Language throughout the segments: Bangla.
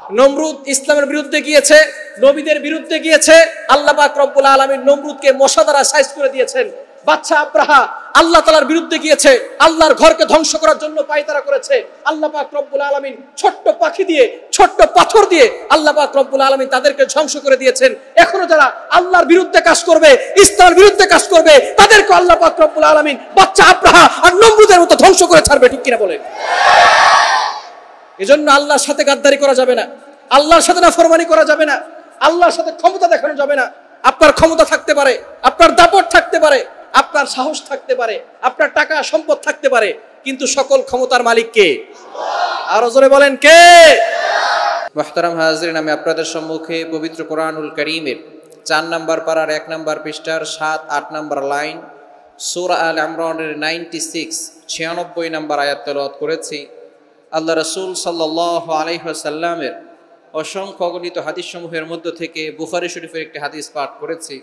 নমরুদ ইসলামের বিরুদ্ধে গিয়েছে, নবীদের বিরুদ্ধে গিয়েছে। আল্লাহ পাক রব্বুল আলামিন নমরুদকে মশা দ্বারা সাইজ করে দিয়েছেন। বাদশা আব্রাহা আল্লাহ তাআলার বিরুদ্ধে গিয়েছে, আল্লাহর ঘরকে ধ্বংস করার জন্য পায়তারা করেছে। আল্লাহ পাক রব্বুল আলামিন ছোট্ট পাখি দিয়ে, ছোট্ট পাথর দিয়ে আল্লাহ পাক রব্বুল আলামিন তাদেরকে ধ্বংস করে দিয়েছেন। এখনো যারা আল্লাহর বিরুদ্ধে কাজ করবে, ইসলামের বিরুদ্ধে কাজ করবে, তাদেরকে আল্লাহ পাক রব্বুল আলামিন বাদশা আব্রাহা আর নমরুদের মতো ধ্বংস করে ছাড়বে। ঠিক কিনা বলেন? এজন্য আল্লাহর সাথে গাদ্দারি করা যাবে না, আল্লাহর সাথে নাফরমানি করা যাবে না, আল্লাহর সাথে ক্ষমতা দেখানো যাবে না। আপনার ক্ষমতা থাকতে পারে, আপনার দাপট থাকতে পারে, আপনার সাহস থাকতে পারে, আপনার টাকা সম্পদ থাকতে পারে, কিন্তু সকল ক্ষমতার মালিক কে? আরো জোরে বলেন কে? মুহতারাম হাজিরিন, আমি আপনাদের সম্মুখে পবিত্র কোরআনুল কারীমের 4 নম্বর পারার 1 নম্বর পৃষ্ঠার 7-8 নম্বর লাইন, সূরা আল ইমরানের 96 নম্বর আয়াত তেলাওয়াত করেছি। আল্লাহ রাসূল সাল্লাল্লাহু আলাইহি ওয়াসাল্লামের অসংখ্য অগণিত হাদিস সমূহের মধ্য থেকে বুখারী শরীফের একটি হাদিস পাঠ করেছি।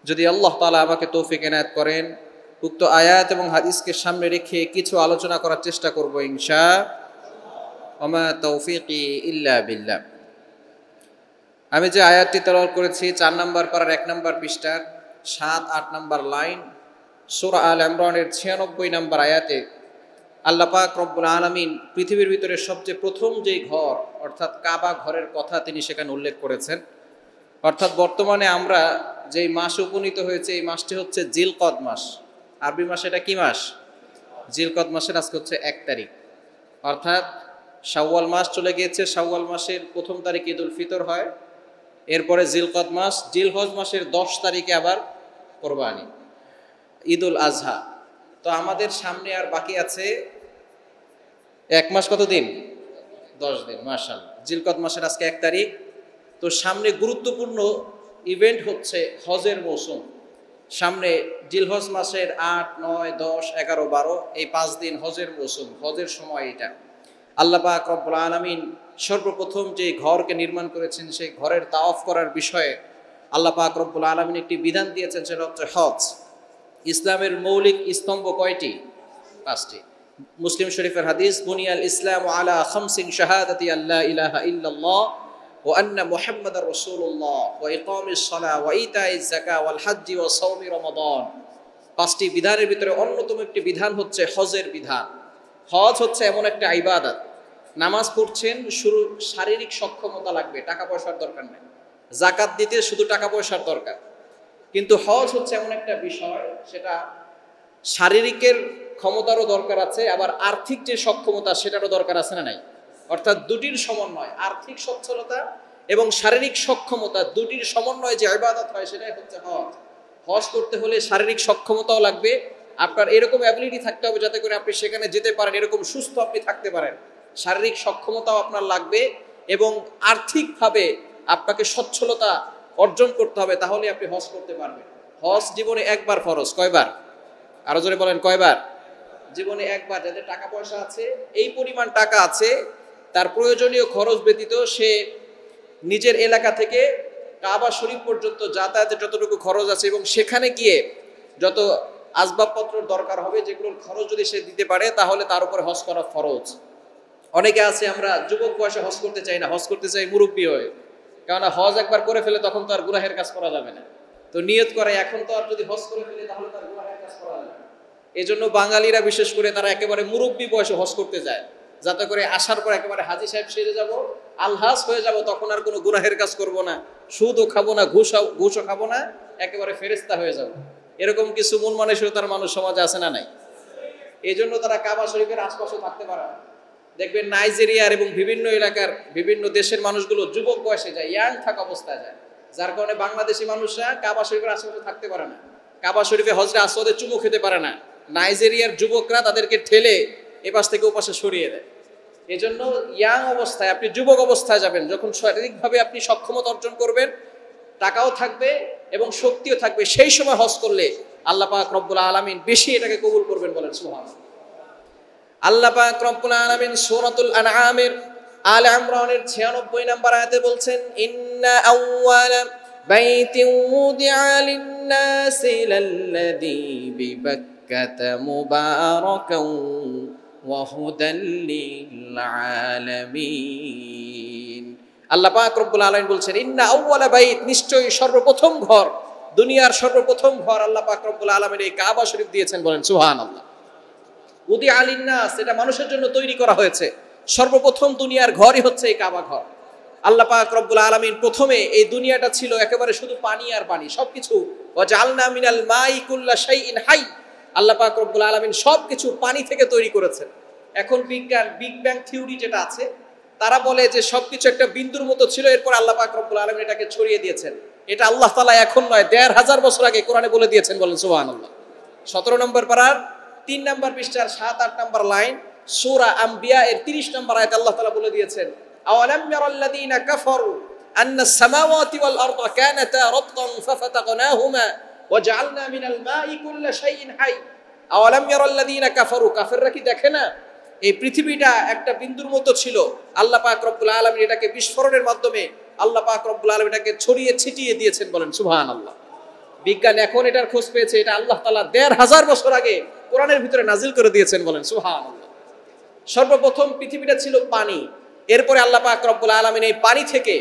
যদি আল্লাহ তাআলা আমাকে তৌফিক এনায়েত করেন, উক্ত আয়াত এবং হাদিসকে সামনে রেখে কিছু আলোচনা করার চেষ্টা করব ইনশাআল্লাহ। ওয়া মা তৌফিকি ইল্লা বিল্লাহ। আমি যে আয়াতটি তেলাওয়াত করেছি 4 নম্বর পারার 1 নম্বর পৃষ্ঠার 7-8 নম্বর লাইন, সূরা আল ইমরানের 96 নম্বর আয়াতে আল্লাহ পাক রব্বুল আলামিন পৃথিবীর ভিতরে সবচেয়ে প্রথম যেই ঘর অর্থাৎ কাবা ঘরের কথা তিনি সেখানে উল্লেখ করেছেন। অর্থাৎ বর্তমানে আমরা যেই মাসে উপনীত হয়েছে এই মাসটি হচ্ছে জিলকদ মাস। আরবি মাসে এটা কি মাস? জিলকদ মাসের আজকে হচ্ছে 1 তারিখ। অর্থাৎ শাওয়াল মাস চলে গিয়েছে, শাওয়াল মাসের 1ম তারিখে ঈদুল ফিতর হয়, এরপরে জিলকদ মাস, জিলহজ মাসের 10 তারিখে আবার কোরবানি, ঈদুল আজহা। তো আমাদের সামনে আর বাকি আছে 1 মাস, কত দিন? 10 দিন। মাশাআল্লাহ, জিলকদ মাসের আজকে 1 তারিখ। তো সামনে গুরুত্বপূর্ণ ইভেন্ট হচ্ছে হজের মৌসুম। সামনে জিলহজ মাসের 8, 9, 10, 11, 12 এই 5 দিন হজের মৌসুম, হজের সময় এটা। আল্লাহ পাক রব্বুল আলামিন সর্বপ্রথম যে ঘরকে নির্মাণ করেছেন সেই ঘরের তাওয়াফ করার বিষয়ে আল্লাহ পাক রব্বুল আলামিন একটি বিধান দিয়েছেন, সেটা হচ্ছে হজ। ইসলামের মৌলিক স্তম্ভ কয়টি? 5টি। মুসলিম শরীফের হাদিস, বুনিয়াল ইসলাম আলা খামসিন শাহাদাতি আল্লা ইলাহা ইল্লাল্লাহ ওয়া আন্না মুহাম্মাদার রাসূলুল্লাহ ওয়া ইকামিস সালাহ ওয়া ইতাইজ যাকাত ওয়াল হজ্জ ওয়া সাওমি রমাদান। 5টি বিধানের ভিতরে অন্যতম একটি বিধান হচ্ছে হজের বিধান। হজ হচ্ছে এমন একটা ইবাদত, নামাজ পড়ছেন, শুরু শারীরিক সক্ষমতা লাগবে, টাকা পয়সার দরকার নেই। যাকাত দিতে শুধু টাকা পয়সার দরকার। কিন্তু হজ হচ্ছে এমন একটা বিষয়, সেটা শারীরিকের ক্ষমতারও দরকার আছে, আবার আর্থিক যে সক্ষমতা সেটারও দরকার আছে না নাই? অর্থাৎ দুটির সমন্বয়, আর্থিক সচ্ছলতা এবং শারীরিক সক্ষমতা, দুটির সমন্বয়ে যে ইবাদত হয় সেটাই হচ্ছে হজ। হজ করতে হলে শারীরিক সক্ষমতাও লাগবে, আপনার এরকম অ্যাবিলিটি থাকতে হবে যাতে করে আপনি সেখানে যেতে পারেন, এরকম সুস্থ আপনি থাকতে পারেন। শারীরিক সক্ষমতাও আপনার লাগবে এবং আর্থিকভাবে আপনাকে সচ্ছলতা অর্জন করতে হবে, তাহলে আপনি হজ করতে পারবেন। হজ জীবনে একবার ফরজ। কয়বার? আরো জোরে বলেন, কয়বার? জীবনে একবার। যাদের টাকা পয়সা আছে, এই পরিমাণ টাকা আছে, তার প্রয়োজনীয় খরচ ব্যতীত সে নিজের এলাকা থেকে কাবা শরীফ পর্যন্ত যাতায়াতের যতটুকু খরচ আছে এবং সেখানে গিয়ে যত আসবাবপত্র দরকার হবে, যেগুলোর খরচ যদি সে দিতে পারে, তাহলে তার উপরে হজ করা ফরজ। অনেকে আছে আমরা যুবক বয়সে হজ করতে চাই না, হজ করতে চাই মুরব্বী হয়ে, কেননা হজ একবার করে ফেলে তখন তো আর গুনাহের কাজ করা যাবে না। তো নিয়ত করে এখন তো আর যদি হজ করে ফেলে তাহলে তার গুনাহের কাজ করা যাবে না। এই জন্য বাঙালিরা বিশেষ করে তারা একেবারে মুরব্বী বয়সে হজ করতে যায়, যাতে করে আসার পর একেবারে হাজী সাহেব সেরে যাব, আলহাজ হয়ে যাব, তখন আর কোনো গুনাহের কাজ করব না, সুদও খাবো না, ঘুষও খাবো না, একেবারে ফেরেশতা হয়ে যাব। এরকম কিছু মন মানসিকতার মানুষ সমাজে আছে না নাই? এই জন্য তারা কাবা শরীফের আশপাশে থাকতে পারে না। দেখবেন নাইজেরিয়ার এবং বিভিন্ন এলাকার বিভিন্ন দেশের মানুষগুলো যুবক বয়সে যায়, ইয়াং থাকা অবস্থায় যায়, যার কারণে বাংলাদেশি মানুষরা কাবা শরীফের আশেপাশে থাকতে পারে না, কাবা শরীফে হজরে আসওয়াদে চুমু খেতে পারে না। নাইজেরিয়ার যুবকরা তাদেরকে ঠেলে এপাশ থেকে ওপাশে সরিয়ে দেয়। এই জন্য ইয়াং অবস্থায়, আপনি যুবক অবস্থায় যাবেন, যখন শারীরিকভাবে আপনি সক্ষমতা অর্জন করবেন, টাকাও থাকবে এবং শক্তিও থাকবে, সেই সময় হজ করলে আল্লাহ পাক রব্বুল আলামিন বেশি এটাকে কবুল করবেন। বলেন সুবহানাল্লাহ। আল্লাহ পাক রব্বুল আলামিন সূরাতুল আনআমের আলে ইমরানের 96 নম্বর আয়াতে বলছেন, ইন্না আউওয়ালা বাইতিন উদিআ লিন-নাসি লাল্লাযী বিবাক্কাতা মুবারাকান ওয়া হুদাল লিল আলামিন। আল্লাহ পাক রব্বুল আলামিন বলছেন ইন্না আউওয়ালা বাইত, নিশ্চয়ই সর্বপ্রথম ঘর, দুনিয়ার সর্বপ্রথম ঘর আল্লাহ পাক রব্বুল আলামিন এই কাবা শরীফ দিয়েছেন, বলেন সুবহানাল্লাহ। উদি আলিন্নাস, এটা মানুষের জন্য তৈরি করা হয়েছে। সর্বপ্রথম দুনিয়ার ঘরই হচ্ছে এই কাবা ঘর। আল্লাহ পাক রব্বুল আলামিন প্রথমে এই দুনিয়াটা ছিল একেবারে শুধু পানি আর পানি, সবকিছু ওয়াজআলনা মিনাল মাই কুল্লা শাইইন হাই, আল্লাহ পাক রব্বুল আলামিন সবকিছু পানি থেকে তৈরি করেছেন। এখন বিজ্ঞান, বিগ ব্যাং থিওরি যেটা আছে, তারা বলে যে সবকিছু একটা বিন্দুর মতো ছিল, এরপর আল্লাহ পাক রব্বুল আলামিন এটাকে ছড়িয়ে দিয়েছেন। এটা আল্লাহ তাআলা এখন নয়, ১৫০০ বছর আগে কোরআনে বলে দিয়েছেন, বলেন সুবহানাল্লাহ। ১৭ নম্বর পারার ৩ নম্বর পৃষ্ঠার ৭-৮ নম্বর লাইন, সূরা আম্বিয়া এর ৩০ নম্বর আয়াতে আল্লাহ তাআলা বলে দিয়েছেন, আওয়ালাম ইয়ারাল্লাযীনা কাফারু আন্নাস সামাওয়াতি ওয়াল আরদা কানাতা রাতকান ফাফাতাকনাহুমা ওয়াজআলনা মিনাল মাই কুল্লা শাইইন হাই। আওয়ালাম ইয়ারাল্লাযীনা কাফারু, কাফেররা কি দেখে না এই পৃথিবীটা একটা বিন্দুর মতো ছিল, আল্লাহ পাক রব্বুল আলামিন এটাকে বিস্ফোরণের মাধ্যমে আল্লাহ পাক রব্বুল আলামিন এটাকে ছড়িয়ে ছিটিয়ে দিয়েছেন, বলেন সুবহানাল্লাহ। বিজ্ঞান এখন এটার খোঁজ পেয়েছে, এটা আল্লাহ তাআলা ১৫০০ বছর আগে কোরআনের ভিতরে নাজিল করে দিয়েছেন, বলেন সুবহানাল্লাহ। সর্বপ্রথম পৃথিবীটা ছিল পানি, এরপরে আল্লাহ পাক রব্বুল আলামিন এই পানি থেকে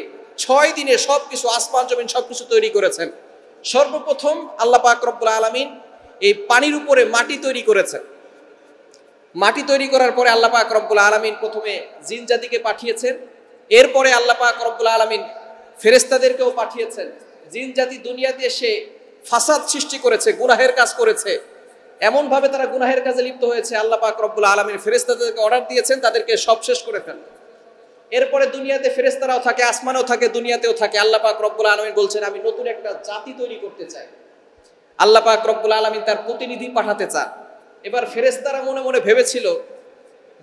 ৬ দিনে সবকিছু, আসমান জমিন সবকিছু তৈরি করেছেন। সর্বপ্রথম আল্লাহ পাক রব্বুল আলামিন এই পানির উপরে মাটি তৈরি করেছেন। মাটি তৈরি করার পরে আল্লাহ পাক রব্বুল আলামিন প্রথমে জিন জাতিকে পাঠিয়েছেন, এরপরে আল্লাহ পাক রব্বুল আলামিন ফেরেশতাদেরকেও পাঠিয়েছেন। জিন জাতি দুনিয়াতে এসে ফাসাদ সৃষ্টি করেছে, গুনাহের কাজ করেছে, এমন ভাবে তারা গুনাহের কাজে লিপ্ত হয়েছে, আল্লাহ পাক রব্বুল আলামিন ফেরেশতাদেরকে অর্ডার দিয়েছেন তাদেরকে সব শেষ করে ফেলেন। এরপরে দুনিয়াতে ফেরেশতারাও থাকে, আসমানেও থাকে, দুনিয়াতেও থাকে। আল্লাহ পাক রব্বুল আলামিন বলছেন আমি নতুন একটা জাতি তৈরি করতে চাই। আল্লাহ পাক রব্বুল আলামিন তার প্রতিনিধি পাঠাতে চান। এবার ফেরেশতারা মনে মনে ভেবেছিল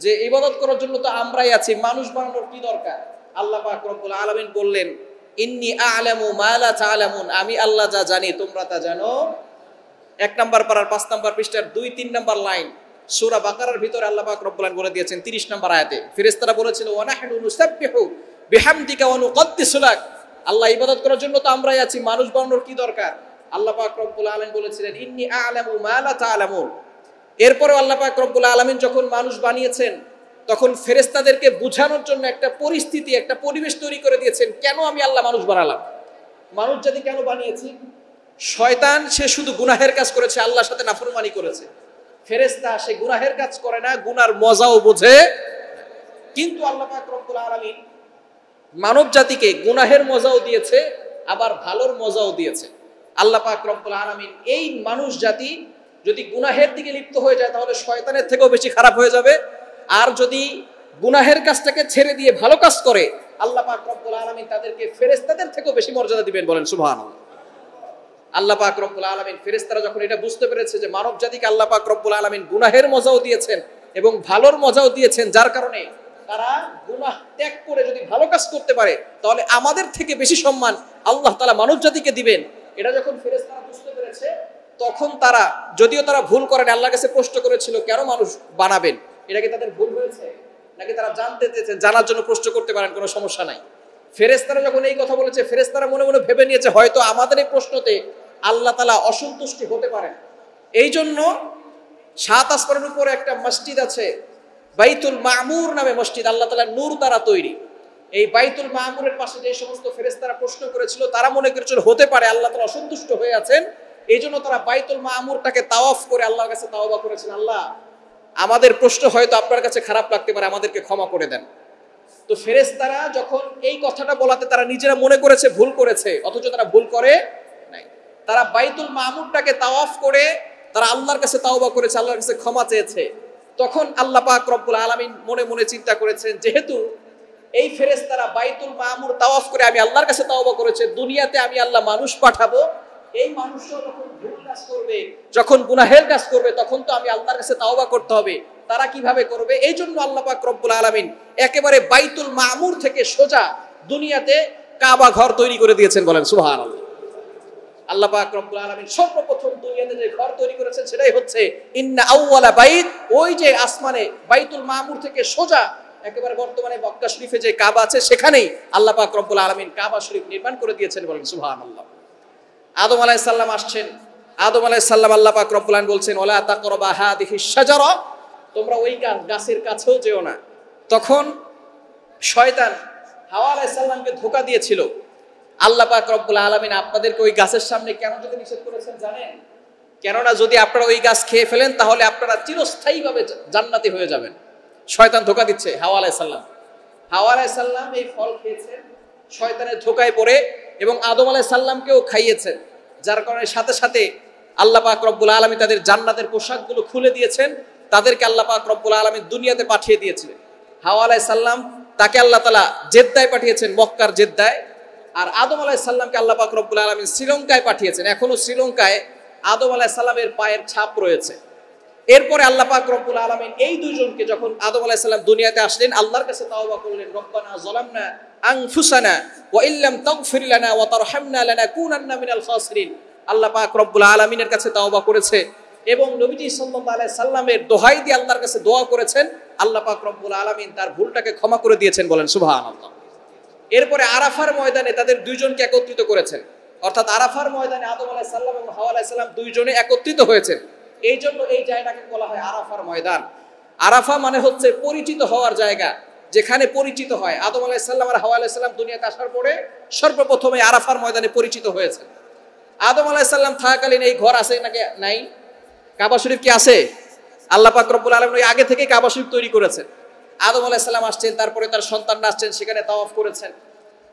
যে ইবাদত করার জন্য তো আমরাই আছি, মানুষ বানানোর কি দরকার। আল্লাহ পাক রব্বুল আলামিন বললেন ইন্নী আ'লামু মা লা তা'লামুন, আমি আল্লাহ যা জানি তোমরা তা জানো। ১ নম্বর পারার ৫ নম্বর পৃষ্ঠার ২-৩ নম্বর লাইন সূরা বাকারার ভিতরে আল্লাহ পাক রব্বুল আলামিন বলে দিয়েছেন ৩০ নম্বর আয়াতে। ফেরেশতারা বলেছিল ওয়া নাহনু নুসাব্বিহু বিহামদিকা ওয়া নুকদ্দিসু লাক, আল্লাহ ইবাদত করার জন্য তো আমরাই আছি, মানুষ বানানোর কি দরকার। আল্লাহ পাক রব্বুল আলামিন বলেছিলেন ইন্নী আ'লামু মা লা তা'লামুন। এরপরে আল্লাহ পাক রব্বুল আলামিন যখন মানুষ বানিয়েছেন তখন ফেরেশতাদেরকে বোঝানোর জন্য একটা পরিস্থিতি, একটা পরিবেশ তৈরি করে দিয়েছেন, কেন আমি আল্লাহ মানুষ বানালাম, মানুষ জাতি কেন বানিয়েছি। শয়তান সে শুধু গুনাহের কাজ করেছে, আল্লাহর সাথে নাফরমানি করেছে। ফেরেশতা সে গুনাহের কাজ করে না, গুনার মজাও বোঝে। কিন্তু আল্লাহ পাক রব্বুল আলামিন মানব জাতিকে গুনাহের মজাও দিয়েছে, আবার ভালোর মজাও দিয়েছে। আল্লাহ পাক রব্বুল আলামিন এই মানুষ জাতি যদি গুনাহের দিকে লিপ্ত হয়ে যায় তাহলে শয়তানের থেকেও বেশি খারাপ হয়ে যাবে, আর যদি গুনাহের কাজটাকে ছেড়ে দিয়ে ভালো কাজ করে আল্লাহ পাক রব্বুল আলামিন তাদেরকে ফেরেশতাদের থেকেও বেশি মর্যাদা দিবেন, বলেন সুবহানাল্লাহ। আল্লাহ পাক রব্বুল আলামিন ফেরেশতারা যখন এটা বুঝতে পেরেছে যে মানব জাতিকে আল্লাহ পাক রব্বুল আলামিন গুনাহের মজাও দিয়েছেন এবং ভালোর মজাও দিয়েছেন, যার কারণে তারা গুনাহ ত্যাগ করে যদি ভালো কাজ করতে পারে তাহলে আমাদের থেকে বেশি সম্মান আল্লাহ তাআলা মানব জাতিকে দিবেন, এটা যখন ফেরেশতারা বুঝতে পেরেছে তখন তারা, যদিও তারা ভুল করেন, আল্লাহর কাছে প্রশ্ন করেছিল কেন মানুষ বানাবেন, এটা কি তাদের ভুল হয়েছে নাকি তারা জানতে চেয়েছেন, জানার জন্য প্রশ্ন করতে পারেন, কোনো সমস্যা নাই। ফেরেশতারা যখন এই কথা বলেছে ফেরেশতারা মনে মনে ভেবে নিয়েছে হয়তো আমাদের এই প্রশ্নতে আল্লাহ তাআলা অসন্তুষ্টি হতে পারেন। এই জন্য ৭ আসমানের উপরে একটা মসজিদ আছে, বাইতুল মামুর নামে মসজিদ, আল্লাহ তাআলার নূর দ্বারা তৈরি। এই বাইতুল মামুরের পাশে যে সমস্ত ফেরেশতারা প্রশ্ন করেছিল তারা মনে করেছিল হতে পারে আল্লাহ তাআলা অসন্তুষ্ট হয়ে আছেন, এই জন্য তারা বাইতুল মামুরটাকে তাওয়াফ করে আল্লাহর কাছে তাওবা করেছেন, আল্লাহ আমাদের প্রশ্ন হয়তো আপনার কাছে খারাপ লাগতে পারে, আমাদেরকে ক্ষমা করে দেন। তো ফেরেশতারা যখন এই কথাটা বলাতে তারা নিজেরা মনে করেছে ভুল করেছে, অথচ তারা ভুল করে নাই। তারা বাইতুল মামুরটাকে তাওয়াফ করে তারা আল্লাহর কাছে তাওবা করেছে, আল্লাহর কাছে ক্ষমা চেয়েছে। তখন আল্লাহ পাক রব্বুল আলামিন মনে মনে চিন্তা করেছেন যেহেতু এই ফেরেশতারা বাইতুল মামুর তাওয়াফ করে আমি আল্লাহর কাছে তাওবা করেছে, দুনিয়াতে আমি আল্লাহ মানুষ পাঠাবো, এই মানুষও যখন ভুল কাজ করবে, যখন গুনাহের কাজ করবে তখন তো আমি আল্লাহর কাছে তাওবা করতে হবে, তারা কিভাবে করবে। এই জন্য আল্লাহ পাক রব্বুল আলামিন একেবারে বাইতুল মামুর থেকে সোজা দুনিয়াতে কাবা ঘর তৈরি করে দিয়েছেন, বলেন সুবহানাল্লাহ। আল্লাহ পাক রব্বুল আলামিন সর্বপ্রথম দুনিয়াতে যে ঘর তৈরি করেছেন সেটাই হচ্ছে ইন্না আউওয়ালা বাইত, ওই যে আসমানে বাইতুল মামুর থেকে সোজা একেবারে বর্তমানে মক্কা শরীফে যে কাবা আছে সেখানেই আল্লাহ পাক রব্বুল আলামিন কাবা শরীফ নির্মাণ করে দিয়েছেন, বলেন সুবহানাল্লাহ। আদম আলাইহিস সালাম আসছেন, আদম আলাইহিস সালাম আল্লাহ পাক রব্বুল আলামিন বলছেন ওয়ালা তাকরাবা হাদিহিশ শাজারা, তোমরা ওই গাছের কাছেও যেও না। তখন শয়তান হাওয়া আলাইহিস সালামকে ধোঁকা দিয়েছিল। আল্লাহ পাক রব্বুল আলামিন আপনাদেরকে ওই গাছের সামনে কেন যদি নিষেধ করেছেন জানেন? কেননা যদি আপনারা ওই গাছ খেয়ে ফেলেন তাহলে আপনারা চিরস্থায়ীভাবে জান্নাতি হয়ে যাবেন। শয়তান ধোঁকা দিচ্ছে হাওয়া আলাইহিস সালাম। হাওয়া আলাইহিস সালাম এই ফল খেয়েছেন, শয়তানের ধোঁকায় পড়ে, এবং আদম আলাইহিস সালামকেও খাইয়েছেন, যার কারণে সাথে সাথে আল্লাহ পাক রব্বুল আলামিন তাদের জান্নাতের পোশাকগুলো খুলে দিয়েছেন, তাদেরকে আল্লাহ পাক রব্বুল আলামিন দুনিয়াতে পাঠিয়ে দিয়েছিলেন। হাওয়া আলাইহিস সালাম তাকে আল্লাহ তাআলা জেদ্দায় পাঠিয়েছেন, মক্কার জেদ্দায়, আর আদম আলাইহিস সালামকে আল্লাহ পাক রব্বুল আলামিন শ্রীলঙ্কায় পাঠিয়েছেন। এখনো শ্রীলঙ্কায় আদম আলাইহিস সালামের পায়ের ছাপ রয়েছে। এরপরে আল্লাহ পাক রব্বুল আলামিন এই দুইজনকে যখন আদম আলাইহিস সালাম দুনিয়াতে আসলেন, আল্লাহর কাছে তাওবা করলেন, রব্বানা যালামনা আনফুসানা ওয়া ইল্লাম তাগফির লানা ওয়া তারহামনা লানাকুনান্না মিনাল খাসিরিন। আল্লাহ পাক রব্বুল আলামিনের কাছে তাওবা করেছে এবং নবীজি সাল্লাল্লাহু আলাইহি সাল্লামের দোহাই দিয়ে আল্লাহর কাছে দোয়া করেছেন। আল্লাহ পাক রব্বুল আলামিন তার ভুলটাকে ক্ষমা করে দিয়েছেন, বলেন সুবহানাল্লাহ। এরপরে আরাফার ময়দানে তাদের দুইজনকে একত্রিত করেছেন, অর্থাৎ আরাফার ময়দানে আদম আলাইহিস সালাম এবং হাওয়া আলাইহিস সালাম দুইজনে একত্রিত হয়েছেন। এই জন্য এই জায়গাটাকে বলা হয় আরাফার ময়দান। আরাফা মানে হচ্ছে পরিচিত হওয়ার জায়গা, যেখানে পরিচিত হয়। আদম আলাইহিস সালাম আর হাওয়া আলাইহিস সালাম দুনিয়াতে আসার পরে সর্বপ্রথমে আরাফার ময়দানে পরিচিত হয়েছে। আদম আলাইহিস সালাম থাকাকালীন এই ঘর আছে নাকি নাই? কাবা শরীফ কি আছে? আল্লাহ পাক রব্বুল আলামিন ওই আগে থেকে কাবা শরীফ তৈরি করেছেন। আদম আলাইহিস সালাম আসছেন, তারপরে তার সন্তানরা আসছেন, সেখানে তাওয়াফ করেছেন।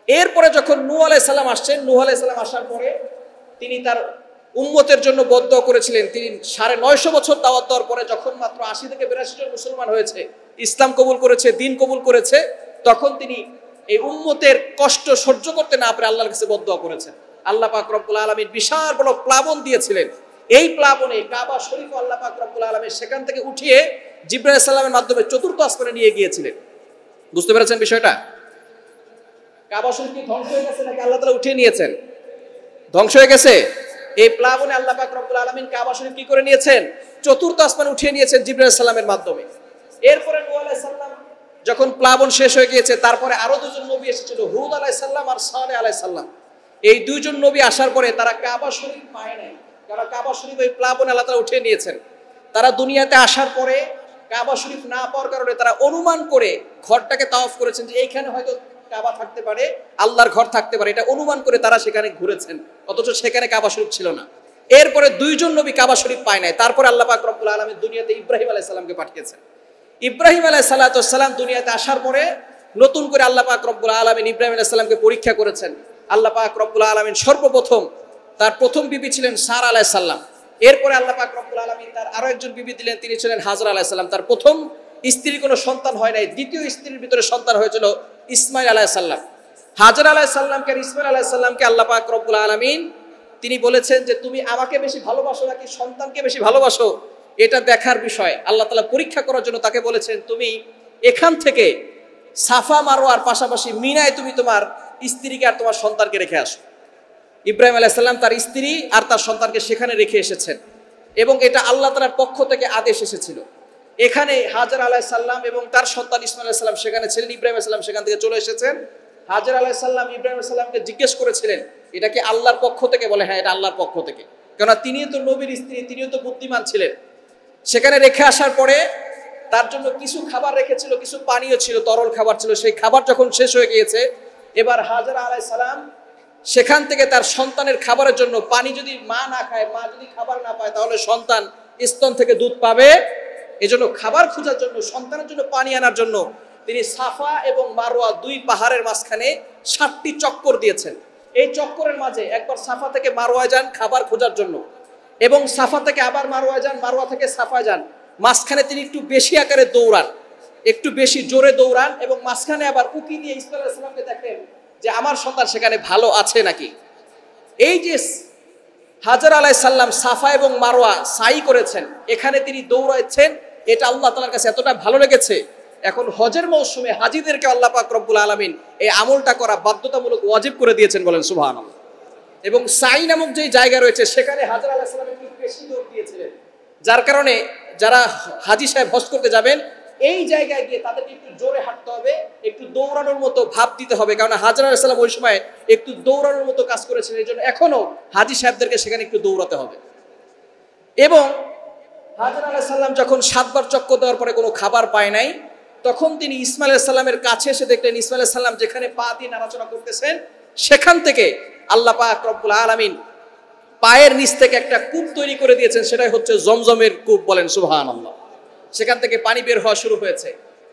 এরপরে যখন নূহ আলাইহিস সালাম আসছেন, নূহ আলাইহিস সালাম আসার পরে তিনি তার উম্মতের জন্য বদদোয়া করেছিলেন। তিনি 950 বছর দাওয়াত দেওয়ার পরে যখন মাত্র 80 থেকে 82 জন মুসলমান হয়েছে, ইসলাম কবুল করেছে, দিন কবুল করেছে, তখন তিনি এই উম্মতের কষ্ট সহ্য করতে না পারে আল্লাহর কাছে বদদোয়া করেছেন। আল্লাহ পাক রব্বুল আলামিন বিশাল বড় প্লাবন দিয়েছিলেন। এই প্লাবনে কাবা শরীফ আল্লাহ পাক রব্বুল আলামিন সেখান থেকে উঠিয়ে জিবরাইল আলাইহিস সালামের মাধ্যমে চতুর্থ আসমানে নিয়ে গিয়েছিলেন। বুঝতে পেরেছেন বিষয়টা? কাবা শরীফ কি ধ্বংস হয়ে গেছে নাকি আল্লাহ তাআলা উঠিয়ে নিয়েছেন? ধ্বংস হয়ে গেছে। এই প্লাবনে আল্লাহ পাক রব্বুল আলামিন কাবা শরীফ কি করে নিয়েছেন? চতুর্থ আসমানে উঠিয়ে নিয়েছেন জিবরাইল আলাইহিস সালামের মাধ্যমে। এরপরে নূহ আলাইহিস সালাম যখন প্লাবন শেষ হয়ে গিয়েছে, তারপরে আরো দুজন নবী এসেছিল, হুদ আলাইহিস সালাম আর সালেহ আলাইহিস সালাম। এই দুইজন নবী আসার পরে তারা কাবা শরীফ পায় নাই, কারণ কাবা শরীফ ওই প্লাবনে আল্লাহ তাআলা উঠিয়ে নিয়েছেন। তারা দুনিয়াতে আসার পরে কাবা শরীফ না পাওয়ার কারণে তারা অনুমান করে ঘরটাকে তাওয়াফ করেছেন যে এইখানে হয়তো কাবা থাকতে পারে, আল্লাহর ঘর থাকতে পারে, এটা অনুমান করে তারা সেখানে ঘুরেছেন, অথচ সেখানে কাবা শরীফ ছিল না। এরপরে দুইজন নবী কাবা শরীফ পায় নাই। তারপরে আল্লাহ পাক রব্বুল আলামিন দুনিয়াতে ইব্রাহিম আলাইহিস সালামকে পাঠিয়েছেন। ইব্রাহিম আলাইহিস সালাম দুনিয়াতে আসার পরে নতুন করে আল্লাহ পাক রব্বুল আলামিন ইব্রাহিম আলাইহিস সালামকে পরীক্ষা করেছেন। আল্লাহ পাক রব্বুল আলামিন সর্বপ্রথম তার প্রথম বিবি ছিলেন সারা আলাইহিস সালাম। এরপরে আল্লাহ পাক রব্বুল আলামিন তার আরো একজন বিবি দিলেন, তিনি ছিলেন হাজরা আলাইহিস সালাম। তার প্রথম স্ত্রীর কোনো সন্তান হয় নাই, দ্বিতীয় স্ত্রীর ভিতরে সন্তান হয়েছিল ইসমাইল আলাইহিস সালাম। হাজরা আলাইহিস সালামকে আর ইসমাইল আলাইহিস সালামকে আল্লাহ পাক রব্বুল আলামিন তিনি বলেছেন যে তুমি আমাকে বেশি ভালোবাসো নাকি সন্তানকে বেশি ভালোবাসো, এটা দেখার বিষয়। আল্লাহ তাআলা পরীক্ষা করার জন্য তাকে বলেছেন তুমি এখান থেকে সাফা মারওয়ার পাশাপাশি মিনায় তুমি তোমার স্ত্রীকে আর তোমার সন্তানকে রেখে আসো। ইব্রাহিম আলাইহিস সালাম তার স্ত্রী আর তার সন্তানকে সেখানে রেখে এসেছেন, এবং এটা আল্লাহ তাআলার পক্ষ থেকে আদেশ এসেছিল। এখানে হাজরা আলাইহিস সালাম এবং তার সন্তান ইসমাইল আলাইহিস সালাম সেখানে ছিলেন। ইব্রাহিম আলাইহিস সালাম সেখান থেকে চলে এসেছেন। হাজরা আলাইহিস সালাম ইব্রাহিম আলাইহিস সালামকে জিজ্ঞেস করেছিলেন এটা কি আল্লাহর পক্ষ থেকে? বলে হ্যাঁ, এটা আল্লাহর পক্ষ থেকে, কেননা তিনিও তো নবীর স্ত্রী, তিনিও তো বুদ্ধিমান ছিলেন। সেখানে রেখে আসার পরে তার জন্য কিছু খাবার রেখেছিল, কিছু পানীয় ছিল, তরল খাবার ছিল। সেই খাবার যখন শেষ হয়ে গিয়েছে, এবার হাজরা আলাইহিস সালাম সেখান থেকে তার সন্তানের খাবারের জন্য, পানি যদি মা না খায়, মা যদি খাবার না পায়, তাহলে সন্তান স্তন থেকে দুধ পাবে। এজন্য খাবার খোঁজার জন্য, সন্তানের জন্য পানি আনার জন্য তিনি সাফা এবং মারওয়া দুই পাহাড়ের মাঝখানে 7টি চক্কর দিয়েছেন। এই চক্করের মাঝে একবার সাফা থেকে মারওয়ায় যান খাবার খোঁজার জন্য, এবং সাফা থেকে আবার মারওয়ায় যান, মারওয়া থেকে সাফায় যান। মাঝখানে তিনি একটু বেশি আকারে দৌড়ান, একটু বেশি জোরে দৌড়ান, এবং মাঝখানে আবার উকি দিয়ে ইসমাইল আলাইহিস সালামকে দেখেন যে আমার সন্তান সেখানে ভালো আছে নাকি। এই যে হাজরা আলাইহিস সালাম সাফা এবং মারওয়া সাই করেছেন, এখানে তিনি দৌড়াচ্ছেন, এটা আল্লাহ তাআলার কাছে এতটা ভালো লেগেছে। এখন হজের মৌসুমে হাজীদেরকে আল্লাহ পাক রব্বুল আলামিন এই আমলটা করা বাধ্যতামূলক ওয়াজিব করে দিয়েছেন, বলেন সুবহানাল্লাহ। এবং সাই নামক যে জায়গা রয়েছে সেখানে হাজরা আলাইহিস সালাম একটু বেশি দৌড় দিয়েছিলেন, যার কারণে যারা হাজী সাহেব হজ করতে যাবেন এই জায়গায় গিয়ে তাদেরকে একটু জোরে হাঁটতে হবে, একটু দৌড়ানোর মতো ভাব দিতে হবে, কারণ হাজরা আলাইহিস সালাম ওই সময় একটু দৌড়ানোর মতো কাজ করেছিলেন। এই জন্য এখনো হাজী সাহেবদেরকে সেখানে একটু দৌড়াতে হবে। এবং হাজরা আলাইহিস সালাম যখন 7 বার চক্কর দেওয়ার পরে কোনো খাবার পায় নাই, তখন তিনি ইসমাইল আলাইহিস সালামের কাছে এসে দেখলেন ইসমাইল আলাইহিস সালাম যেখানে পা দিয়ে নাড়াচাড়া করতেছেন সেখান থেকে আল্লাহ পাক রব্বুল আলামিন পায়ের নিচ থেকে একটা কূপ তৈরি করে দিয়েছেন, সেটাই হচ্ছে জমজমের কূপ। বলেন সুবহানাল্লাহ। সেখান থেকে পানি বের হওয়া শুরু হয়েছে।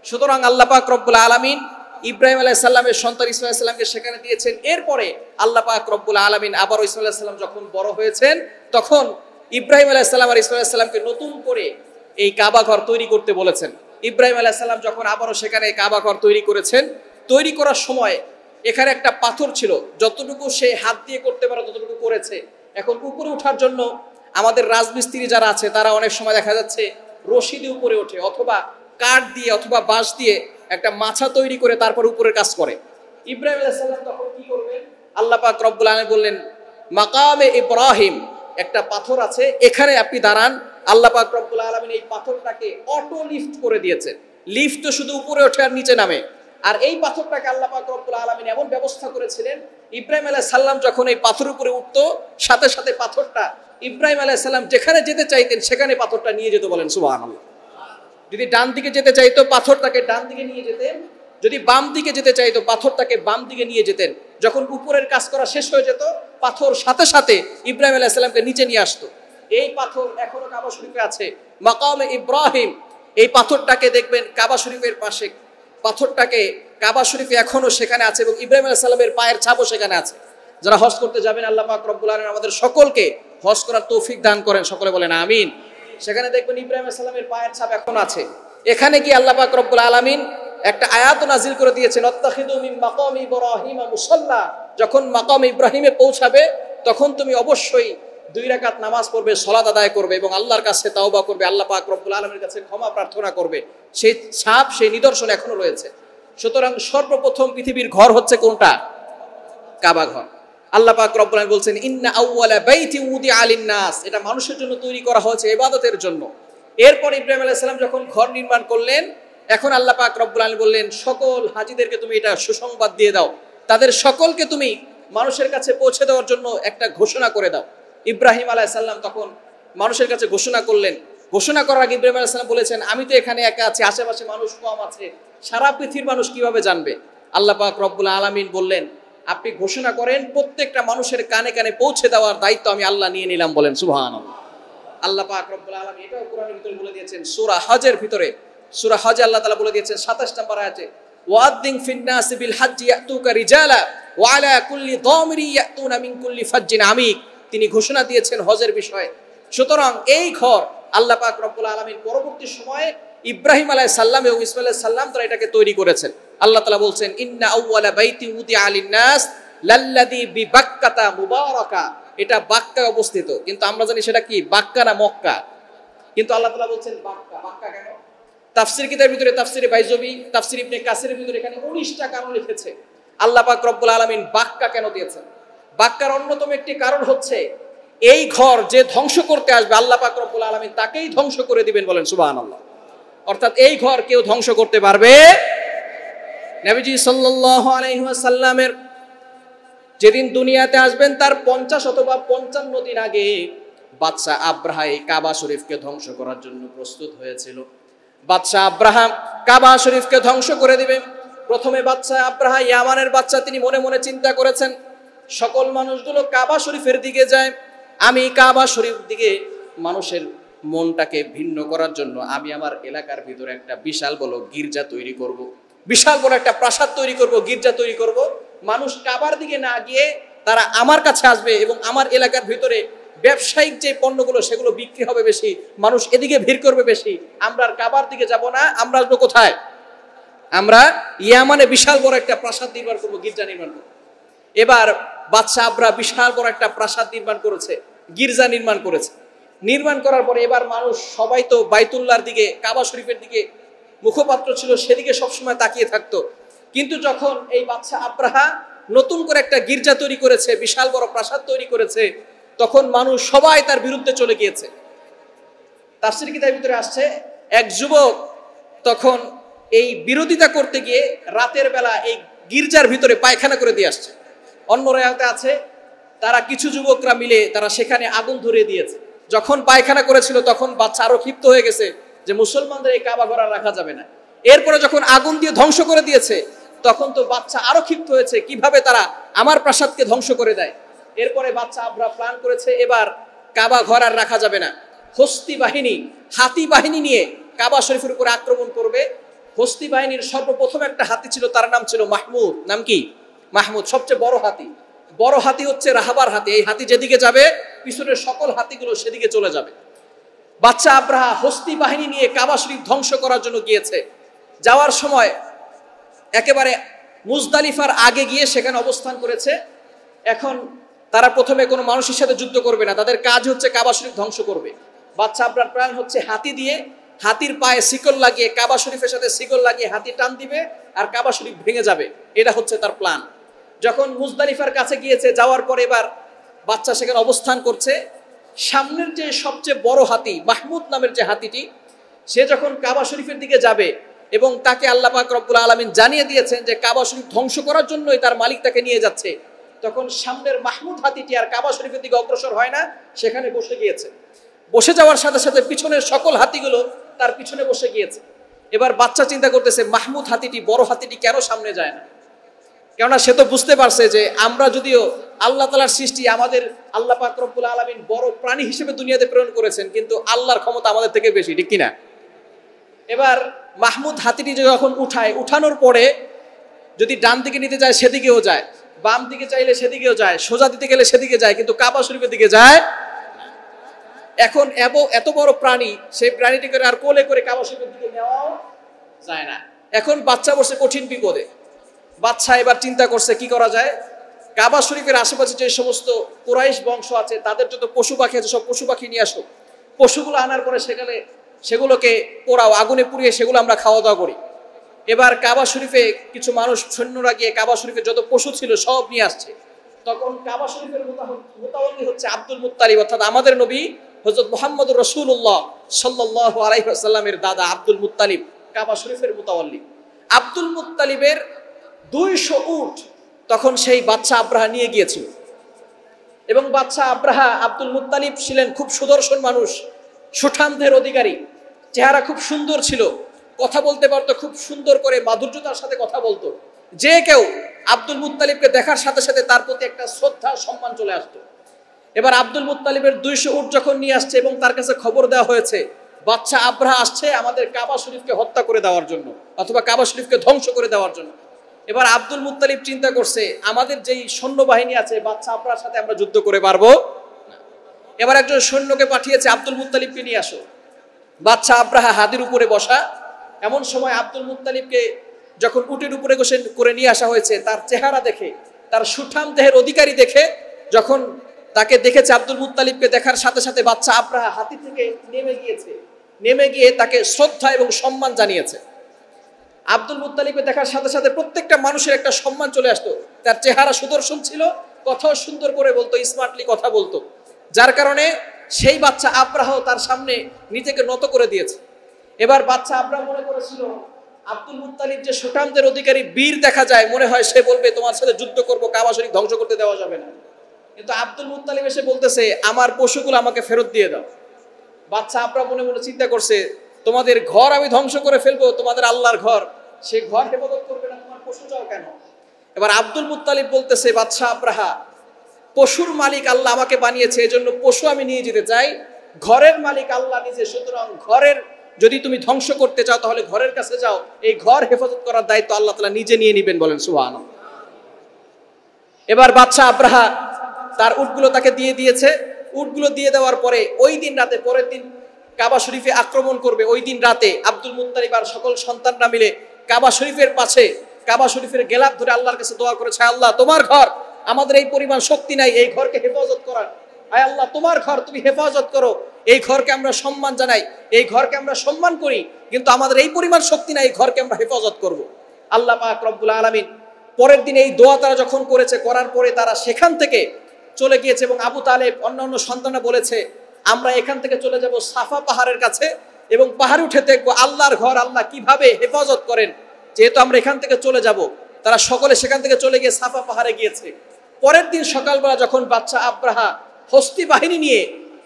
সুতরাং আল্লাহ পাক রব্বুল আলামিন ইব্রাহিম আলাইহিস সালামের সন্তান ইসমাইল আলাইহিস সালামকে সেখানে দিয়েছেন। এরপরে আল্লাহ পাক রব্বুল আলামিন আবারও ইসমাইল আলাইহিস সালাম যখন বড় হয়েছেন তখন ইব্রাহিম আলাইহিস সালাম আর ইসমাইল আলাইহিস সালামকে নতুন করে এই কাবা ঘর তৈরি করতে বলেছেন। ইব্রাহিম আলাইহিস সালাম যখন আবারও সেখানে কাবা ঘর তৈরি করেছেন, তৈরি করার সময় এখানে একটা পাথর ছিল, যতটুকু সে হাত দিয়ে করতে পারে ততটুকু করেছে। এখন উপরে ওঠার জন্য আমাদের রাজমিস্ত্রি যারা আছে তারা অনেক সময় দেখা যাচ্ছে রশি দিয়ে উপরে ওঠে, অথবা কাঠ দিয়ে অথবা বাঁশ দিয়ে একটা মাছা তৈরি করে তারপর উপরের কাজ করে। ইব্রাহিম আলাইহিস সালাম তখন কি করবেন? আল্লাহ পাক রব্বুল আলামিন বললেন মাকামে ইব্রাহিম, একটা পাথর আছে, এখানে আপনি দাঁড়ান। আল্লাহ পাক রব্বুল আলামিন এই পাথরটাকে অটো লিফট করে দিয়েছেন। লিফট তো শুধু উপরে ওঠে আর নিচে নামে, আর এই পাথরটাকে আল্লাহ পাক রব্বুল আলামিন এমন ব্যবস্থা করেছিলেন, ইব্রাহিম আলাইহিস সালাম যখন এই পাথরের উপরে উঠতো সাথে সাথে পাথরটা ইব্রাহিম আলাইহিস সালাম যেখানে যেতে চাইতেন সেখানে পাথরটা নিয়ে যেত। বলেন সুবহানাল্লাহ। যদি ডান দিকে যেতে চাইতো পাথরটাকে ডান দিকে নিয়ে যেতেন, যদি বাম দিকে যেতে চাইতো পাথরটাকে বাম দিকে নিয়ে যেতেন। যখন উপরের কাজ করা শেষ হয়ে যেত পাথর সাথে সাথে ইব্রাহিম আলাইহিস সালামকে নিচে নিয়ে আসতো। এই পাথর এখনো কাবা শরীফে আছে, মাকামে ইব্রাহিম। এই পাথরটাকে দেখবেন কাবা শরীফের পাশে, পাথরটাকে কাবা শরীফে এখনো সেখানে আছে এবং ইব্রাহিম আলাইহিস সালামের পায়ের ছাপও সেখানে আছে। যারা হজ করতে যাবেন আল্লাহ পাক রব্বুল আলামিন আমাদের সকলকে হজ করার তৌফিক দান করেন, সকলে বলেন আমিন। সেখানে দেখবেন ইব্রাহিম আলাইহিস সালামের পায়ের ছাপ এখন আছে। এখানে কি আল্লাহ পাক রব্বুল আলামিন একটা আয়াত নাজিল করে দিয়েছেন, অত্তাখিদু মিন মাকামি ইব্রাহিম মুসাল্লা। যখন মাকাম ইব্রাহিমে পৌঁছাবে তখন তুমি অবশ্যই 2 রাকাত নামাজ পড়বে, সালাত আদায় করবে এবং আল্লাহর কাছে তাওবা করবে, আল্লাহ পাক রব্বুল আলামিনের কাছে ক্ষমা প্রার্থনা করবে। সেই ছাপ, সেই নিদর্শন এখনো রয়েছে। সুতরাং সর্বপ্রথম পৃথিবীর ঘর হচ্ছে কোনটা? কাবা ঘর। আল্লাহ পাক রব্বুল আলামিন বলছেন ইন্না আউওয়ালা বাইতি উদিআ লিন-নাস, এটা মানুষের জন্য তৈরি করা হয়েছে, ইবাদতের জন্য। এরপর ইব্রাহিম আলাইহিস সালাম যখন ঘর নির্মাণ করলেন, এখন আল্লাহ পাক রব্বুল আলামিন বললেন সকল হাজীদেরকে তুমি এটা সুসংবাদ দিয়ে দাও, তাদের সকলকে তুমি মানুষের কাছে পৌঁছে দেওয়ার জন্য একটা ঘোষণা করে দাও। ইব্রাহিম আলাইহিস সালাম তখন মানুষের কাছে ঘোষণা করলেন। ঘোষণা করার আগে ইব্রাহিম আলাইহিস সালাম বলেছেন আমি তো এখানে একা আছি, আশেপাশে মানুষ কম আছে, সারা পৃথিবীর মানুষ কিভাবে জানবে? আল্লাহ পাক রব্বুল আলামিন বললেন আপনি ঘোষণা করেন, প্রত্যেকটা মানুষের কানে কানে পৌঁছে দেওয়ার দায়িত্ব আমি আল্লাহ নিয়ে নিলাম। বলেন সুবহানাল্লাহ। আল্লাহ পাক রব্বুল আলামিন এটাও কোরআনের ভিতরে বলে দিয়েছেন, সূরা হজের ভিতরে, সূরা হজে আল্লাহ তাআলা বলে দিয়েছেন 27 নম্বর আয়াতে ওয়াদ্দিন ফিন নাস বিল হজ্জ ইয়াতুকা রিজালা ওয়া আলা কুল্লি দামিরি ইয়াতুনা মিন কুল্লি ফাজ্জিন আমিক। তিনি ঘোষণা দিয়েছেন হজের বিষয়ে। সুতরাং এই ঘর আল্লাহ পাক রব্বুল আলামিন পরবর্তী সময়ে ইব্রাহিম আলাইহিস সালাম এবং ইসমাঈল আলাইহিস সালাম তারা এটাকে তৈরি করেছেন। আল্লাহ তাআলা বলছেন ইন্না আউওয়ালা বাইতি উদিআ লিন-নাস লাল্লাযী বিবাক্কাতা মুবারাকা। এটা বাক্কায় অবস্থিত, কিন্তু আমরা জানি সেটা কি বাক্কা না মক্কা, কিন্তু আল্লাহ তাআলা বলছেন বাক্কা। বাক্কা কেন? তাফসীর কিতাবের ভিতরে তাফসীরে বাইজবী, তাফসীর ইবনে কাসিরের ভিতরে এখানে 19টা কারণ লিখেছে আল্লাহ পাক রব্বুল আলামিন বাক্কা কেন দিয়েছেন। বাক্কার অন্যতম একটি কারণ হচ্ছে এই ঘর যে ধ্বংস করতে আসবে আল্লাহ পাক রব্বুল আলামিন তাকেই ধ্বংস করে দিবেন। বলেন সুবহানাল্লাহ। অর্থাৎ এই ঘর কেউ ধ্বংস করতে পারবে। নবীজি সাল্লাল্লাহু আলাইহি ওয়াসাল্লামের যেদিন দুনিয়াতে আসবেন তার 50 অথবা 55 দিন আগে বাদশা আব্রাহা এই কাবা শরীফকে ধ্বংস করার জন্য প্রস্তুত হয়েছিল। বাদশা আব্রাহা কাবা শরীফকে ধ্বংস করে দিবেন। প্রথমে বাদশা আব্রাহা ইয়ামানের বাদশা, তিনি মনে মনে চিন্তা করেছেন সকল মানুষগুলো কাবা শরীফের দিকে যায়, আমি কাবা শরীফ দিকে মানুষের মনটাকে ভিন্ন করার জন্য আমি আমার এলাকার ভিতরে একটা বিশাল বড় গির্জা তৈরি করব, বিশাল বড় একটা প্রাসাদ তৈরি করব, গির্জা তৈরি করব। মানুষ কাবার দিকে না গিয়ে তারা আমার কাছে আসবে এবং আমার এলাকার ভিতরে ব্যবসায়িক যে পণ্যগুলো সেগুলো বিক্রি হবে বেশি, মানুষ এদিকে ভিড় করবে বেশি। আমরা আর কাবার দিকে যাব না, আমরা আসবো কোথায়? আমরা ইয়ামানে বিশাল বড় একটা প্রাসাদ নির্মাণ করবো, গির্জা নির্মাণ করবো। এবার বাদশা আব্রাহা বিশাল বড় একটা প্রাসাদ নির্মাণ করেছে, গির্জা নির্মাণ করেছে। নির্মাণ করার পরে এবার মানুষ সবাই তো বাইতুল্লাহর দিকে, কাবা শরীফের দিকে মুখপাত্র ছিল, সেদিকে সবসময় তাকিয়ে থাকতো। কিন্তু যখন এই বাদশা আব্রাহা নতুন করে একটা গির্জা তৈরি করেছে, বিশাল বড় প্রাসাদ তৈরি করেছে, তখন মানুষ সবাই তার বিরুদ্ধে চলে গিয়েছে। তাফসীর কিতাবের ভিতরে আসছে এক যুবক তখন এই বিরোধিতা করতে গিয়ে রাতের বেলা এই গির্জার ভিতরে পায়খানা করে দিয়ে আসছে। অন্য রায়াতে আছে তারা কিছু যুবকরা মিলে তারা সেখানে আগুন ধরিয়ে দিয়েছে। যখন পায়খানা করেছিল তখন বাচ্চা আরো ক্ষিপ্ত হয়ে গেছে যে মুসলমানদের এই কাবা ঘর রাখা যাবে না। এরপরে যখন আগুন দিয়ে ধ্বংস করে দিয়েছে, তখন তো বাচ্চা আরো ক্ষিপ্ত হয়েছে, কিভাবে তারা আমার প্রাসাদকে ধ্বংস করে দেয়। এরপরে বাচ্চা আব্রাহা প্ল্যান করেছে, এবার কাবা ঘর আর রাখা যাবে না, হস্তি বাহিনী, হাতি বাহিনী নিয়ে কাবা শরীফের উপরে আক্রমণ করবে। হস্তি বাহিনীর সর্বপ্রথম একটা হাতি ছিল, তার নাম ছিল মাহমুদ। নাম কি? মাহমুদ, সবচেয়ে বড় হাতি। বড় হাতি হচ্ছে রাহাবার হাতি। এই হাতি যেদিকে যাবে, পিছনের সকল হাতিগুলো সেদিকে চলে যাবে। বাচ্চা আব্রাহা হস্তি বাহিনী নিয়ে কাবা শরীফ ধ্বংস করার জন্য গিয়েছে। যাওয়ার সময় একেবারে মুজদালিফার আগে গিয়ে সেখানে অবস্থান করেছে। এখন তারা প্রথমে কোনো মানুষের সাথে যুদ্ধ করবে না, তাদের কাজ হচ্ছে কাবা শরীফ ধ্বংস করবে। বাচ্চা আব্রাহার প্ল্যান হচ্ছে হাতি দিয়ে, হাতির পায়ে শিকল লাগিয়ে, কাবা শরীফের সাথে শিকল লাগিয়ে হাতি টান দিবে আর কাবা শরীফ ভেঙে যাবে। এটা হচ্ছে তার প্ল্যান। যখন মুজদালিফার কাছে গিয়েছে, যাওয়ার পর এবার বাচ্চা সেখানে অবস্থান করছে। সামনের যে সবচেয়ে বড় হাতি, মাহমুদ নামের যে হাতিটি, সে যখন কাবা শরীফের দিকে যাবে এবং তাকে আল্লাহ পাক রব্বুল আলামিন জানিয়ে দিয়েছেন যে কাবা শরীফ ধ্বংস করার জন্যই তার মালিক তাকে নিয়ে যাচ্ছে, তখন সামনের মাহমুদ হাতিটি আর কাবা শরীফের দিকে অগ্রসর হয় না, সেখানে বসে গিয়েছে। বসে যাওয়ার সাথে সাথে পিছনের সকল হাতিগুলো তার পিছনে বসে গিয়েছে। এবার বাচ্চা চিন্তা করতেছে, মাহমুদ হাতিটি, বড় হাতিটি কেন সামনে যায় না? কেননা সে তো বুঝতে পারছে যে আমরা যদিও আল্লাহ তাআলার সৃষ্টি, আমাদের আল্লাহ পাক রব্বুল আলামিন বড় প্রাণী হিসেবে দুনিয়াতে প্রেরণ করেছেন, কিন্তু আল্লাহর ক্ষমতা আমাদের থেকে বেশি, ঠিক কিনা? এবার মাহমুদ হাতিটি যখন উঠায়, উঠানোর পরে যদি ডান দিকে নিতে যায় সেদিকেও যায়, বাম দিকে চাইলে সেদিকেও যায়, সোজা দিতে গেলে সেদিকে যায়, কিন্তু কাবা শরীফের দিকে যায়। এখন এত বড় প্রাণী, সেই প্রাণীটিকে আর কোলে করে কাবা শরীফের দিকে নেওয়াও যায় না। এখন বাচ্চা বসে কঠিন বিপদে। বাচ্চা এবার চিন্তা করছে কি করা যায়। কাবা শরীফের আশেপাশে যে সমস্ত কুরাইশ বংশ আছে, তাদের যত পশু পাখি আছে, সব পশু পাখি নিয়ে আসো। পশুগুলো আনার পরে সেগুলোকে পোড়াও, আগুনে পুড়িয়ে সেগুলো আমরা খাওয়া দাওয়া করি। এবার কাবা শরীফে কিছু মানুষ, সৈন্যরা গিয়ে কাবা শরীফে যত পশু ছিল সব নিয়ে আসছে। তখন কাবা শরীফের মুতাওয়াল্লি হচ্ছে আব্দুল মুত্তালিব, অর্থাৎ আমাদের নবী হযরত মুহাম্মদুর রাসূলুল্লাহ সাল্লাল্লাহু আলাইহি ওয়াসাল্লামের দাদা আব্দুল মুত্তালিব কাবা শরীফের মুতাওয়াল্লি। আব্দুল মুত্তালিবের 200 উট তখন সেই বাচ্চা আব্রাহা নিয়ে গিয়েছিল। এবং বাচ্চা আব্রাহা, আব্দুল মুত্তালিব ছিলেন খুব সুদর্শন মানুষ, সুঠামদের অধিকারী, চেহারা খুব সুন্দর ছিল, কথা বলতে পারতো খুব সুন্দর করে, মাধুর্যতার সাথে কথা বলতো। যে কেউ আব্দুল মুত্তালিবকে দেখার সাথে সাথে তার প্রতি একটা শ্রদ্ধা, সম্মান চলে আসতো। এবার আব্দুল মুত্তালিবের 200 উট যখন নিয়ে আসছে এবং তার কাছে খবর দেওয়া হয়েছে বাচ্চা আব্রাহা আসছে আমাদের কাবা শরীফকে হত্যা করে দেওয়ার জন্য, অথবা কাবা শরীফকে ধ্বংস করে দেওয়ার জন্য। এবার আব্দুল মুত্তালিব চিন্তা করছে, আমাদের যেই সৈন্যবাহিনী আছে, বাচ্চা আব্রাহার সাথে আমরা যুদ্ধ করে পারবো না। এবার একজন সৈন্যকে পাঠিয়েছে, আব্দুল মুত্তালিবকে নিয়ে আসো। বাচ্চা আব্রাহা হাতির উপরে বসা। এমন সময় আব্দুল মুত্তালিবকে যখন উটের উপরে করে নিয়ে আসা হয়েছে, তার চেহারা দেখে, তার সুঠাম দেহের অধিকারী দেখে, যখন তাকে দেখেছে, আব্দুল মুত্তালিবকে দেখার সাথে সাথে বাচ্চা আব্রাহা হাতি থেকে নেমে গিয়ে তাকে শ্রদ্ধা এবং সম্মান জানিয়েছে। আব্দুল মুত্তালিবকে দেখার সাথে সাথে প্রত্যেকটা মানুষের একটা সম্মান চলে আসতো। তার চেহারা সুদর্শন ছিল, কথাও সুন্দর করে বলতো, স্মার্টলি কথা বলতো, যার কারণে সেই বাচ্চা আব্রাহাও তার সামনে নিজেকে নত করে দিয়েছে। এবার বাচ্চা আব্রাহা মনে করেছিল আব্দুল মুত্তালিব যে সুঠামদের অধিকারী, বীর দেখা যায়, মনে হয় সে বলবে তোমার সাথে যুদ্ধ করবো, কাবা শরীফ ধ্বংস করতে দেওয়া যাবে না। কিন্তু আব্দুল মুত্তালিব এসে বলতেছে আমার পশুগুলো আমাকে ফেরত দিয়ে দাও। বাচ্চা আব্রাহা মনে মনে চিন্তা করছে, তোমাদের ঘর আমি ধ্বংস করে ফেলবো, তোমাদের আল্লাহর ঘর, সে ঘর হেফাজত করবে না, তোমার পশু চাও কেন? এবার আব্দুল মুত্তালিব বলতেছে, বাদশাহ আব্রাহা, পশুর মালিক আল্লাহ আমাকে বানিয়েছে, এজন্য পশু আমি নিয়ে যেতে চাই, ঘরের মালিক আল্লাহ নিজে, সুতরাং ঘরের যদি তুমি ধ্বংস করতে চাও তাহলে ঘরের কাছে যাও, এই ঘর হেফাজত করার দায়িত্ব আল্লাহ তাআলা নিজে নিয়ে নেবেন, বলেন সুবহানাল্লাহ। এবার বাদশাহ আব্রাহা তার উটগুলো তাকে দিয়ে দিয়েছে। উটগুলো দিয়ে দেওয়ার পরে ওই দিন রাতে, পরের দিন কাবা শরীফে আক্রমণ করবে। ওই দিন রাতে আব্দুল মুত্তালিব আর সকল সন্তানরা মিলে কাবা শরীফের পাশে, কাবা শরীফের গেলাপ ধরে আল্লাহর কাছে দোয়া করেছে, আল্লাহ তোমার ঘর, আমাদের এই পরিমাণ শক্তি নাই এই ঘরকে হেফাজত করার, আয় আল্লাহ তোমার ঘর, তুমি হেফাজত করো, এই ঘরকে আমরা সম্মান জানাই, এই ঘরকে আমরা সম্মান করি, কিন্তু আমাদের এই পরিমাণ শক্তি নাই, এই ঘরকে আমরা হেফাজত করব। আল্লাহ পাক রব্বুল আলামিন পরের দিন এই দোয়া তারা যখন করেছে, করার পরে তারা সেখান থেকে চলে গিয়েছে এবং আবু তালেব অন্যান্য সন্তানরা বলেছে আমরা এখান থেকে চলে যাব সাফা পাহাড়ের কাছে এবং পাহাড়ে উঠে দেখবো আল্লাহর ঘর আল্লাহ কিভাবে হেফাজত করেন, যেহেতু আমরা এখান থেকে চলে যাব। তারা সকলে সেখান থেকে চলে গিয়ে সাফা পাহাড়ে গিয়েছে। পরের দিন সকালবেলা যখন বাচ্চা আব্রাহা হস্তি বাহিনী নিয়ে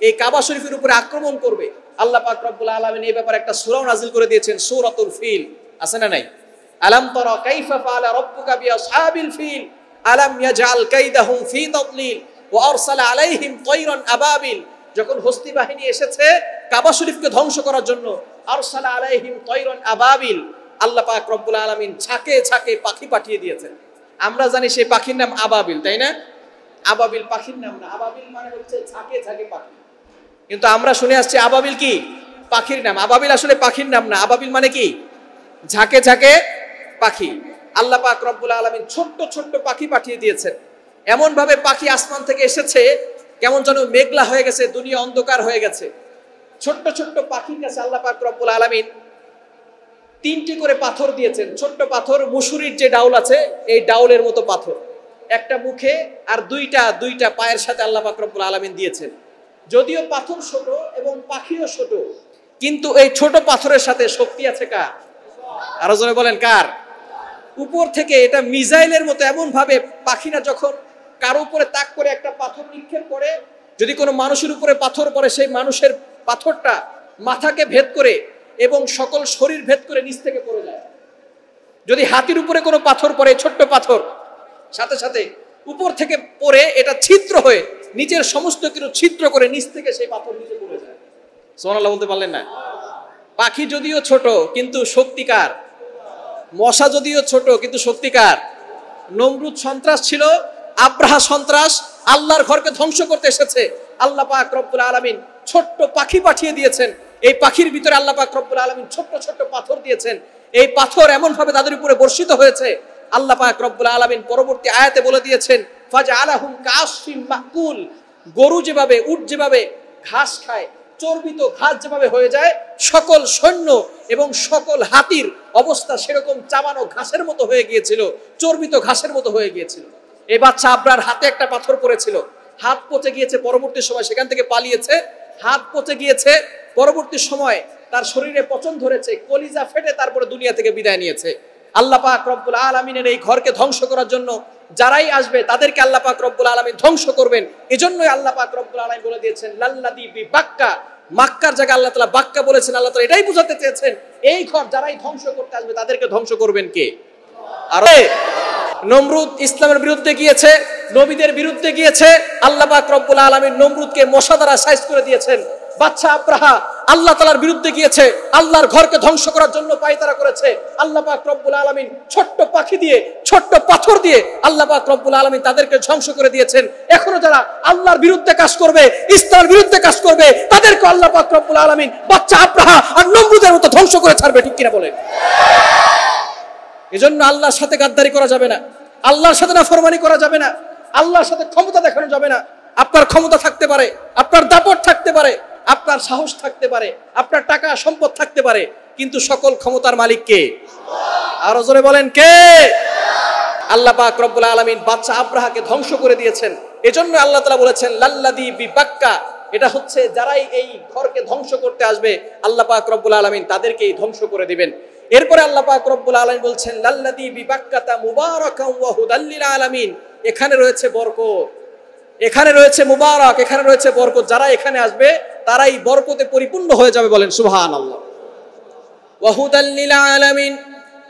এই কাবা শরীফের উপরে আক্রমণ করবে, আল্লাহ পাক রব্বুল আলামিন এই ব্যাপারে একটা সূরা নাযিল করে দিয়েছেন, সূরাতুল ফিল। আছে না নাই? আলাম তারা কাইফা ফাআলা রাব্বুকা বিআসহাবিল ফিল আলাম ইয়াজআল কাইদাহুম ফি তাদলিল ওয়া আরসালা আলাইহিম তায়রান আবাবিল। যখন হস্তি বাহিনী এসেছে কাবা শরীফকে ধ্বংস করার জন্য, আরসালা আলাইহিম তায়রান আবাবিল, আল্লাহ পাক রব্বুল আলামিন ঝাঁকে ঝাঁকে পাখি পাঠিয়ে দিয়েছেন। আমরা জানি সেই পাখির নাম আবাবিল, তাই না? আবাবিল পাখির নাম না, আবাবিল মানে হচ্ছে ঝাঁকে ঝাঁকে পাখি। কিন্তু আমরা শুনে আসছি আবাবিল কি পাখির নাম। আবাবিল আসলে পাখির নাম না, আবাবিল মানে কি ঝাঁকে ঝাঁকে পাখি। আল্লাহ পাক রব্বুল আলামিন ছোট্ট ছোট্ট পাখি পাঠিয়ে দিয়েছেন। এমন ভাবে পাখি আসমান থেকে এসেছে, কেমন যেন মেঘলা হয়ে গেছে, দুনিয়া অন্ধকার হয়ে গেছে। ছোট্ট ছোট্ট পাখির কাছে আল্লাহ পাক রব্বুল আলামিন 3টি করে পাথর দিয়েছেন। ছোট্ট পাথর, মুসুরির যে ডাউল আছে এই ডাউলের মতো পাথর, একটা মুখে আর দুইটা পায়ের সাথে আল্লাহ পাক রব্বুল আলামিন দিয়েছেন। যদিও পাথর ছোট এবং পাখিও ছোট, কিন্তু এই ছোট পাথরের সাথে শক্তি আছে কার? আরো জোরে বলেন কার? উপর থেকে এটা মিসাইলের মতো এমন ভাবে পাখিরা যখন কারো উপরে তাক করে একটা পাথর নিক্ষেপ করে, যদি কোনো মানুষের উপরে পাথর পড়ে সেই মানুষের পাথরটা মাথাকে ভেদ করে এবং সকল শরীর ভেদ করে নিচ থেকে পড়ে যায়। যদি হাতির উপরে কোনো পাথর পড়ে, ছোট্ট পাথর, সাথে সাথে উপর থেকে পড়ে এটা ছিদ্র হয়ে নিচের সমস্ত কিছু ছিদ্র করে নিচ থেকে সেই পাথর নিচে পড়ে যায়। সুবহানাল্লাহ বলতে পারলেন না? পাখি যদিও ছোট কিন্তু শক্তিকার, মশা যদিও ছোট কিন্তু শক্তিকার। নমরুদ সন্ত্রাস ছিল, আব্রাহা সন্ত্রাস, আল্লাহর ঘরকে ধ্বংস করতে এসেছে। আল্লাহ পাক রব্বুল আলামিন ছোট্ট পাখি পাঠিয়ে দিয়েছেন। এই পাখির ভিতরে আল্লাহ পাক রব্বুল আলামিন ছোট্ট ছোট্ট পাথর দিয়েছেন। এই পাথর এমন ভাবে তাদের উপরে বর্ষিত হয়েছে, আল্লাহ পাক রব্বুল আলামিন পরবর্তী আয়াতে বলে দিয়েছেন, ফাজআলাহুম কাআসফিম মাকুল। গরু যেভাবে, উট যেভাবে ঘাস খায়, চর্বিত ঘাস যেভাবে হয়ে যায়, সকল সৈন্য এবং সকল হাতির অবস্থা সেরকম চাবানো ঘাসের মতো হয়ে গিয়েছিল, চর্বিত ঘাসের মতো হয়ে গিয়েছিল। এই বাচ্চা আব্রার হাতে একটা পাথর পড়েছিল, হাত পচে গিয়েছে, পরবর্তী সময় সেখান থেকে পালিয়েছে, হাত পচে গিয়েছে, পরবর্তী সময় তার শরীরে পচন ধরেছে, কলিজা ফেটে তারপরে দুনিয়া থেকে বিদায় নিয়েছে। আল্লাহ পাক রব্বুল আলামিনের এই ঘরকে ধ্বংস করার জন্য যারাই আসবে তাদেরকে আল্লাহ পাক রব্বুল আলামিন ধ্বংস করবেন। এজন্যই আল্লাহ পাক রব্বুল আলামিন বলে দিয়েছেন লাল্লাযী বিবাক্কা, মক্কার জায়গায় আল্লাহ তাআলা বাক্কা বলেছেন। আল্লাহ তাআলা এটাই বোঝাতে চেয়েছেন এই ঘর যারাই ধ্বংস করতে আসবে তাদেরকে ধ্বংস করবেন কে? আর নমরুদ ইসলামের বিরুদ্ধে গিয়েছে, নবীদের বিরুদ্ধে গিয়েছে, আল্লাহ পাক রব্বুল আলামিন নমরুদকে মশা দ্বারা সাইজ করে দিয়েছেন। বাচ্চা আব্রাহা আল্লাহ তাআলার বিরুদ্ধে গিয়েছে, আল্লাহর ঘরকে ধ্বংস করার জন্য পায়তারা করেছে। আল্লাহ পাক রব্বুল আলামিন ছোট্ট পাখি দিয়ে, ছোট্ট পাথর দিয়ে আল্লাহ পাক রব্বুল আলামিন তাদেরকে ধ্বংস করে দিয়েছেন। এখনো যারা আল্লাহর বিরুদ্ধে কাজ করবে, ইসলামের বিরুদ্ধে কাজ করবে, তাদেরকে আল্লাহ পাক রব্বুল আলামিন বাচ্চা আব্রাহা আর নমরুদের মতো ধ্বংস করে ছাড়বে। ঠিক কিনা বলেন? এজন্য আল্লাহর সাথে গাদ্দারি করা যাবে না, আল্লাহর সাথে নাফরমানি করা যাবে না, আল্লাহর সাথে ক্ষমতা দেখানো যাবে না। আপনার ক্ষমতা থাকতে পারে, আপনার দাপট থাকতে পারে, আপনার সাহস থাকতে পারে, আপনার টাকা সম্পদ থাকতে পারে, কিন্তু সকল ক্ষমতার মালিক কে? আরো জোরে বলেন কে? আল্লাহ পাক রব্বুল আলামিন বাচ্চা আব্রাহাকে ধ্বংস করে দিয়েছেন। এজন্য আল্লাহ তাআলা বলেছেন লাল্লাযী বিবাক্কা, এটা হচ্ছে যারাই এই ঘরকে ধ্বংস করতে আসবে আল্লাহ পাক রব্বুল আলামিন তাদেরকেই ধ্বংস করে দিবেন। এরপরে আল্লাহ পাক রব্বুল আলামিন বলছেন লাল্লাযী বিবাক্কাতা মুবারাকান ওয়া হুদাল লিল আলামিন, এখানে রয়েছে বরকত, এখানে রয়েছে মুবারক, এখানে রয়েছে বরকত। যারা এখানে আসবে তারাই বরকতে পরিপূর্ণ হয়ে যাবে, বলেন সুবহানাল্লাহ। ওয়া হুদাল লিল আলামিন।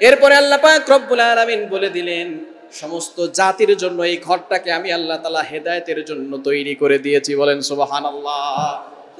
এরপরে আল্লাহ পাক রব্বুল আলামিন বলে দিলেন সমস্ত জাতির জন্য এই ঘরটাকে আমি আল্লাহ তাআলা হেদায়েতের জন্য তৈরি করে দিয়েছি, বলেন সুবহানাল্লাহ।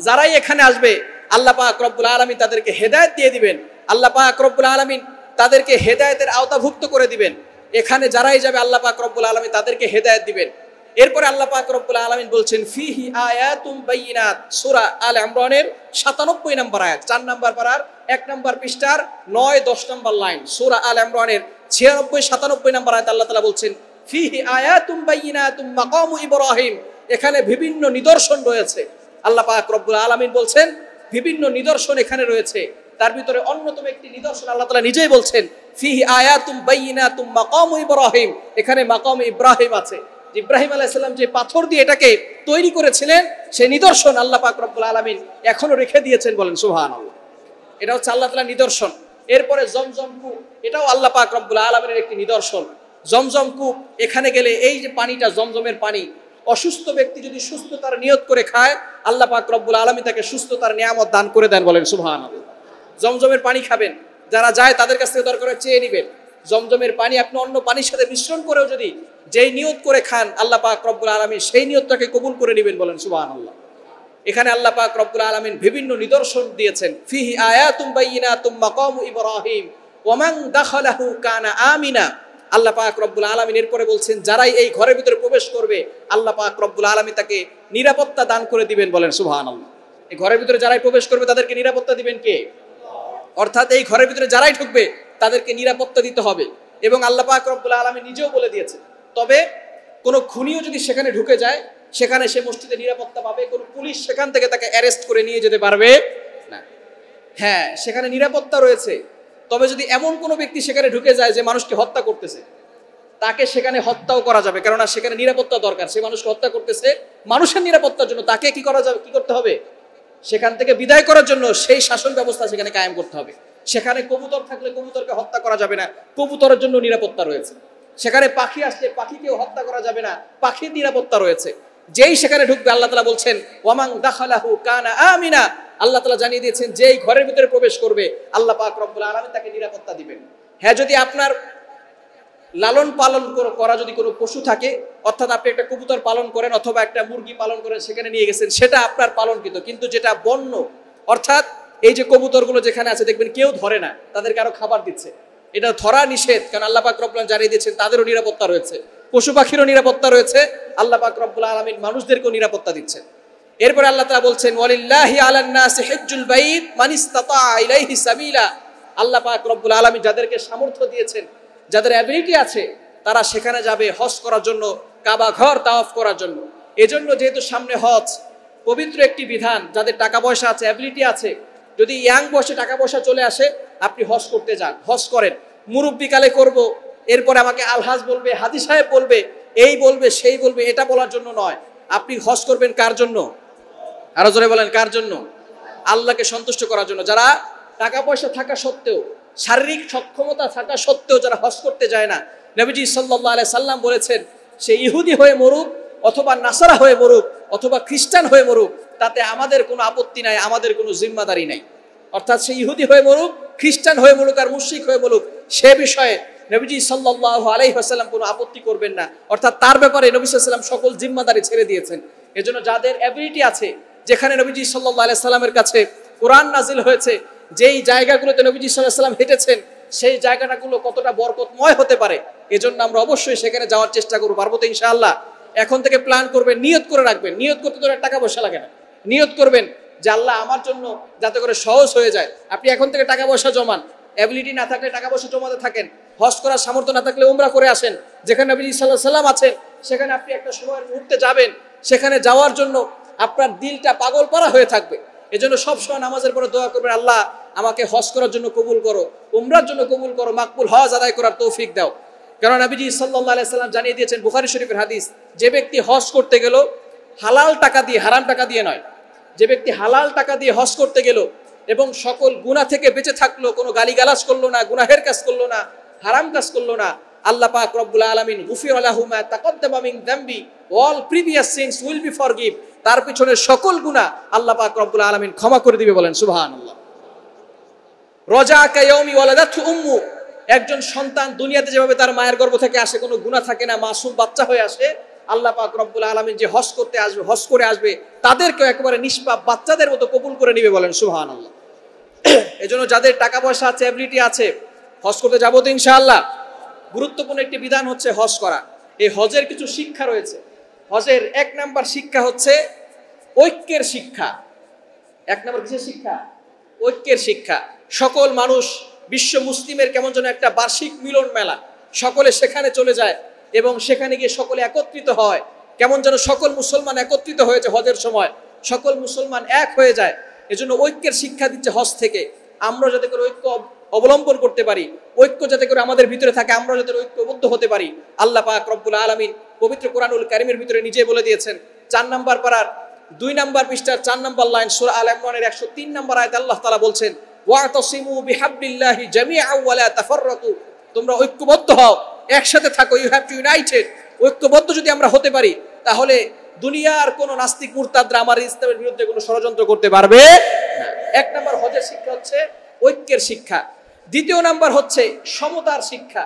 যারাই এখানে আসবে আল্লাহ পাক রব্বুল আলামিন তাদেরকে হেদায়েত দিয়ে দিবেন, আল্লাহ পাক রব্বুল আলামিন তাদেরকে হেদায়েতের আওতাভুক্ত করে দিবেন। এখানে যারাই যাবে আল্লাহ পাক রব্বুল আলামিন তাদেরকে হেদায়েত দিবেন। এরপরে আল্লাহ পাক রব্বুল আলামিন বলছেন ফিহি আয়াতুম বাইয়িনাত, সূরা আল ইমরানের 97 নম্বর আয়াত, 4 নম্বর পারার 1 নম্বর পৃষ্ঠার 9-10 নম্বর লাইন, সূরা আল ইমরানের 96-97 নম্বর আয়াত আল্লাহ তাআলা বলছেন ফিহি আয়াতুম বাইয়িনাতুম মাকামু ইব্রাহিম, এখানে বিভিন্ন নিদর্শন রয়েছে। আল্লাহ পাক রব্বুল আলামিন বলছেন বিভিন্ন নিদর্শন এখানে রয়েছে। তার ভিতরে অন্যতম একটি নিদর্শন আল্লাহ তাআলা নিজেই বলছেন ফিহি আয়াতুম বাইয়িনাতুম মাকামু ইব্রাহিম, এখানে মাকাম ইব্রাহিম আছে। ইব্রাহিম আলাইহিস সালাম যে পাথর দিয়ে এটাকে তৈরি করেছিলেন সেই নিদর্শন আল্লাহ পাক রব্বুল আলামিন এখনো রেখে দিয়েছেন, বলেন সুবহানাল্লাহ। এটা হচ্ছে আল্লাহ তাআলার নিদর্শন। এরপরে জমজম কূপ, এটাও আল্লাহ পাক রব্বুল আলামিনের একটি নিদর্শন। জমজম কূপ, এখানে গেলে এই যে পানিটা জমজমের পানি, অসুস্থ ব্যক্তি যদি সুস্থতার নিয়ত করে খায়, আল্লাহ পাক রব্বুল আলামিন তাকে সুস্থতার নিয়ামত দান করে দেন, বলেন সুবহানাল্লাহ। জমজমের পানি খাবেন, যারা যায় তাদের কাছ থেকে দরকার চেয়ে নেবেন। জমজমের পানি আপনি অন্য পানির সাথে মিশ্রণ করেও যদি যেই নিয়ত করে খান, আল্লাহ পাক রব্বুল আলামিন সেই নিয়তটাকে কবুল করে নেবেন, বলেন সুবহানাল্লাহ। এখানে আল্লাহ পাক রব্বুল আলামিন বিভিন্ন নিদর্শন দিয়েছেন। ফিহি আয়াতুম বাইয়িনাতুম মাকামু ইব্রাহিম ওয়া মান দাখালাহু কানা আমিনা। আল্লাহ পাক রব্বুল আলামিন এরপরে বলছেন, যারাই এই ঘরের ভিতরে প্রবেশ করবে আল্লাহ পাক রব্বুল আলামিন তাকে নিরাপত্তা দান করে দিবেন, বলেন সুবহানাল্লাহ। এই ঘরের ভিতরে যারাই প্রবেশ করবে তাদেরকে নিরাপত্তা দিবেন কে? অর্থাৎ এই ঘরের ভিতরে যারাই ঢুকবে তাদেরকে নিরাপত্তা দিতে হবে। এবং আল্লাহ পাক রব্বুল আলামিন নিজেও বলে দিয়েছেন, তবে কোনো খুনিও যদি সেখানে ঢুকে যায় সেখানে সে মসজিদে নিরাপত্তা পাবে, কোনো পুলিশ সেখান থেকে তাকে অ্যারেস্ট করে নিয়ে যেতে পারবে না। হ্যাঁ, সেখানে নিরাপত্তা রয়েছে, তবে যদি এমন কোনো ব্যক্তি সেখানে ঢুকে যায় যে মানুষকে হত্যা করতেছে, তাকে সেখানে হত্যাও করা যাবে, কেননা সেখানে নিরাপত্তা দরকার। সে মানুষকে হত্যা করতেছে মানুষের নিরাপত্তার জন্য, তাকে কি করা যাবে, কি করতে হবে? সেখান থেকে বিদায় করার জন্য সেই শাসন ব্যবস্থা সেখানে কায়েম করতে হবে। সেখানে কবুতর থাকলে কবুতরকে হত্যা করা যাবে না, কবুতরের জন্য নিরাপত্তা রয়েছে। সেখানে পাখি আসলে পাখিকেও হত্যা করা যাবে না, পাখির নিরাপত্তা রয়েছে। যেই সেখানে ঢুকবে আল্লাহ তাআলা বলছেন ওয়ামান দাখালাহু কানা আমিনা। আল্লাহ তাআলা জানিয়ে দিয়েছেন যেই ঘরের ভিতরে প্রবেশ করবে আল্লাহ পাক রব্বুল আলামিন তাকে নিরাপত্তা দিবেন। হ্যাঁ, যদি আপনার লালন পালন করা যদি কোনো পশু থাকে, অর্থাৎ আপনি একটা কবুতর পালন করেন অথবা একটা মুরগি পালন করেন, সেখানে নিয়ে গেছেন, সেটা আপনার পালনকৃত। কিন্তু যেটা বন্য, অর্থাৎ এই যে কবুতরগুলো যেখানে আছে দেখবেন কেউ ধরে না, তাদেরকে আরো খাবার দিচ্ছে, এটা ধরা নিষেধ, কারণ আল্লাহ পাক রব্বুল আলামিন জানিয়ে দিয়েছেন তাদেরও নিরাপত্তা রয়েছে, পশু পাখিরও নিরাপত্তা রয়েছে, আল্লাহ পাক রব্বুল আলামিন মানুষদেরকেও নিরাপত্তা দিচ্ছেন। এরপরে আল্লাহ তাআলা বলছেন ওয়ালিল্লাহি আলান নাসি হিজ্জুল বাইত মান ইসতাতা ইলাইহি সাবিলা। আল্লাহ পাক রব্বুল আলামিন যাদেরকে সামর্থ্য দিয়েছেন, যাদের অ্যাবিলিটি আছে, তারা সেখানে যাবে হজ করার জন্য, কাবা ঘর তাওয়াফ করার জন্য। এজন্য যেহেতু সামনে হজ, পবিত্র একটি বিধান, যাদের টাকা পয়সা আছে, অ্যাবিলিটি আছে, যদি ইয়াং বয়সে টাকা পয়সা চলে আসে, আপনি হজ করতে যান, হজ করেন। মুরব্বিকালে করব, এরপরে আমাকে আলহাজ বলবে, হাজি সাহেব বলবে, এই বলবে সেই বলবে, এটা বলার জন্য নয়। আপনি হজ করবেন কার জন্য? আরো জোরে বলেন, কার জন্য? আল্লাহকে সন্তুষ্ট করার জন্য। যারা টাকা পয়সা থাকা সত্ত্বেও, শারীরিক সক্ষমতা থাকা সত্ত্বেও যারা হজ করতে যায় না, নবীজি সাল্লাল্লাহু আলাইহি সাল্লাম বলেছেন সে ইহুদি হয়ে মরুক অথবা নাসারা হয়ে মরুক অথবা খ্রিস্টান হয়ে মরুক, তাতে আমাদের কোনো আপত্তি নাই, আমাদের কোনো জিম্মাদারি নাই। অর্থাৎ সে ইহুদি হয়ে মরুক, খ্রিস্টান হয়ে মরুক আর মুশরিক হয়ে মরুক, সে বিষয়ে নবীজি সাল্লাল্লাহু আলাইহি ওয়াসাল্লাম কোনো আপত্তি করবেন না। অর্থাৎ তার ব্যাপারে নবী সাল্লাল্লাহু আলাইহি ওয়াসাল্লাম সকল জিম্মাদারি ছেড়ে দিয়েছেন। এজন্য যাদের অ্যাবিলিটি আছে, যেখানে নবীজি সাল্লাল্লাহু আলাইহি সাল্লামের কাছে কোরআন নাজিল হয়েছে, যেই জায়গাগুলোতে নবীজি সাল্লাল্লাহু আলাইহি ওয়াসাল্লাম হেঁটেছেন, সেই জায়গাগুলো কতটা বরকতময় হতে পারে, এজন্য আমরা অবশ্যই সেখানে যাওয়ার চেষ্টা করব। পারবো তো ইনশাআল্লাহ? এখন থেকে প্ল্যান করবেন, নিয়ত করে রাখবেন। নিয়ত করতে তো টাকা পয়সা লাগে না, নিয়ত করবেন যে আল্লাহ আমার জন্য যাতে করে সহজ হয়ে যায়। আপনি এখন থেকে টাকা পয়সা জমান, অ্যাবিলিটি না থাকলে টাকা পয়সা জমাতে থাকেন, হজ করার সামর্থ্য না থাকলে উমরা করে আসেন। যেখানে নবী সাল্লাল্লাহু আলাইহি সাল্লাম আছেন সেখানে আপনি একটা সময়ের মুহূর্তে যাবেন, সেখানে যাওয়ার জন্য আপনার দিলটা পাগল পারা হয়ে থাকবে। এজন্য সবসময় নামাজের পরে দোয়া করবেন, আল্লাহ আমাকে হজ করার জন্য কবুল করো, উমরার জন্য কবুল করো, মাকবুল হজ আদায় করার তৌফিক দাও। কারণ নবীজি সাল্লাল্লাহু আলাইহি সাল্লাম জানিয়ে দিয়েছেন, বুখারী শরীফের হাদিস, যে ব্যক্তি হজ করতে গেল হালাল টাকা দিয়ে, হারাম টাকা দিয়ে নয়, যে ব্যক্তি হালাল টাকা দিয়ে হজ করতে গেল এবং সকল গুনাহ থেকে বেঁচে থাকলো, কোনো গালিগালাজ করলো না, গুনাহের কাজ করলো না, হারাম কাজ করলো না, আল্লাহ পাক রব্বুল আলামিন গুফিরা লাহু মা তাকাদ্দামা মিন যামবি, all previous sins will be forgive, তার পিছনে সকল গুনাহ আল্লাহ পাক রব্বুল আলামিন ক্ষমা করে দিবে, বলেন সুবহানাল্লাহ। রজা কায়াউমি ওয়ালাদাতহু উম্মু, একজন সন্তান দুনিয়াতে যেভাবে তার মায়ের গর্ভ থেকে আসে, কোনো গুনাহ থাকে না, মাসুম বাচ্চা হয়ে আসে, আল্লাহ পাক রব্বুল আলামিন যে হজ করতে আসবে, হজ করে আসবে, তাদেরকেও একেবারে নিষ্পাপ বাচ্চাদের মতো কবুল করে নিবে, বলেন সুবহানাল্লাহ। এজন্য যাদের টাকা পয়সা আছে, অ্যাবিলিটি আছে, হজ করতে যাবো তো ইনশাআল্লাহ। গুরুত্বপূর্ণ একটি বিধান হচ্ছে হজ করা। এই হজের কিছু শিক্ষা রয়েছে। হজের 1 নাম্বার শিক্ষা হচ্ছে ঐক্যের শিক্ষা। 1 নাম্বার কিসের শিক্ষা? ঐক্যের শিক্ষা। সকল মানুষ, বিশ্ব মুসলিমের কেমন যেন একটা বার্ষিক মিলন মেলা, সকলে সেখানে চলে যায় এবং সেখানে গিয়ে সকলে একত্রিত হয়, কেমন যেন সকল মুসলমান একত্রিত হয়েছে হজের সময়, সকল মুসলমান এক হয়ে যায়। এজন্য ঐক্যের শিক্ষা দিচ্ছে হজ থেকে। আমরা যাতে করে ঐক্য অবলম্বন করতে পারি, ঐক্য যাতে করে আমাদের ভিতরে থাকে, আমরা যাতে ঐক্যবদ্ধ হতে পারি, আল্লাহ পাক রব্বুল আলামিন পবিত্র কোরআনুল কারীমের ভিতরে নিজে বলে দিয়েছেন। 4 নাম্বার পারার 2 নাম্বার পৃষ্ঠার 4 নাম্বার লাইন সূরা আল ইমরানের 103 নাম্বার আয়াতে আল্লাহ তাআলা বলছেন, ওয়াতাসিমু বিহাবলিল্লাহি জামিআ ওয়া লা তাফাররাকু, তোমরা ঐক্যবদ্ধ হও, একসাথে থাকো, ইউ হ্যাভ টু ইউনাইটেড, ঐক্যবদ্ধ যদি আমরা হতে পারি, তাহলে দুনিয়ার কোন নাস্তিক মুরতাদরা আমার ইসলামের বিরুদ্ধে কোনো ষড়যন্ত্র করতে পারবে না। এক নাম্বার হজের শিক্ষা হচ্ছে ঐক্যের শিক্ষা। দ্বিতীয় নাম্বার হচ্ছে সমতার শিক্ষা।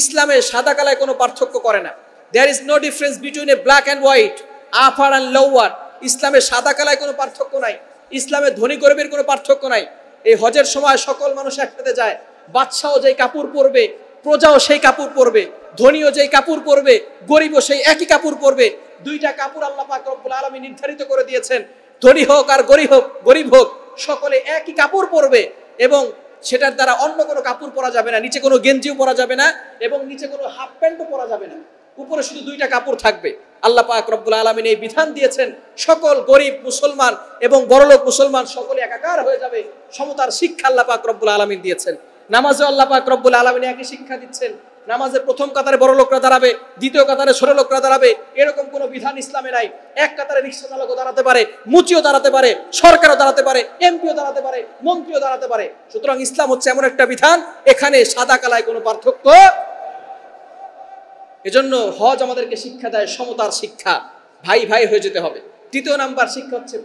ইসলামে সাদা কালায় কোনো পার্থক্য করে না। There is no difference between a black and white, upper and lower. ইসলামে সাদা কালায় কোনো পার্থক্য নাই, ইসলামে ধনী গরিবের কোনো পার্থক্য নাই। এই হজের সময় সকল মানুষ একসাথে যায়। বাদশাও যেই কাপড় পরবে, প্রজাও সেই কাপড় পরবে, ধনীও যেই কাপড় পরবে, গরিবও সেই একই কাপড় পরবে। দুইটা কাপড় আল্লাহ পাক রব্বুল আলামিন নির্ধারিত করে দিয়েছেন। ধনী হোক আর গরিব হোক, সকলে একই কাপড় পরবে এবং সেটার দ্বারা অন্য কোনো কাপড় পরা যাবে না, নিচে কোনো গেঞ্জিও পরা যাবে না এবং নিচে কোনো হাফ প্যান্টও পরা যাবে না, উপরে শুধু দুইটা কাপড় থাকবে। আল্লাহ পাক রব্বুল আলামিন এই বিধান দিয়েছেন। সকল গরিব মুসলমান এবং বড়লোক মুসলমান সকলে একাকার হয়ে যাবে। সমতার শিক্ষা আল্লাহ পাক রব্বুল আলামিন দিয়েছেন। নামাজে আল্লাহ পাক রব্বুল আলামিন একই শিক্ষা দিচ্ছেন। নামাজের প্রথম কাতারে বড় লোকরা দাঁড়াবে, দ্বিতীয় কাতারে ছোট লোকরা দাঁড়াবে, এরকম কোনো বিধান ইসলামে নাই। এক কাতারে রিকশা চালকও দাঁড়াতে পারে, মুচিও দাঁড়াতে পারে, সরকারও দাঁড়াতে পারে, এমপিও দাঁড়াতে পারে, মন্ত্রীও দাঁড়াতে পারে। সুতরাং ইসলাম হচ্ছে এমন একটা বিধান, এখানে সাদা কালায় কোনো পার্থক্য। এজন্য হজ আমাদেরকে শিক্ষা দেয় সমতার শিক্ষা, ভাই ভাই হয়ে যেতে হবে। তৃতীয় নাম্বার শিক্ষা হচ্ছে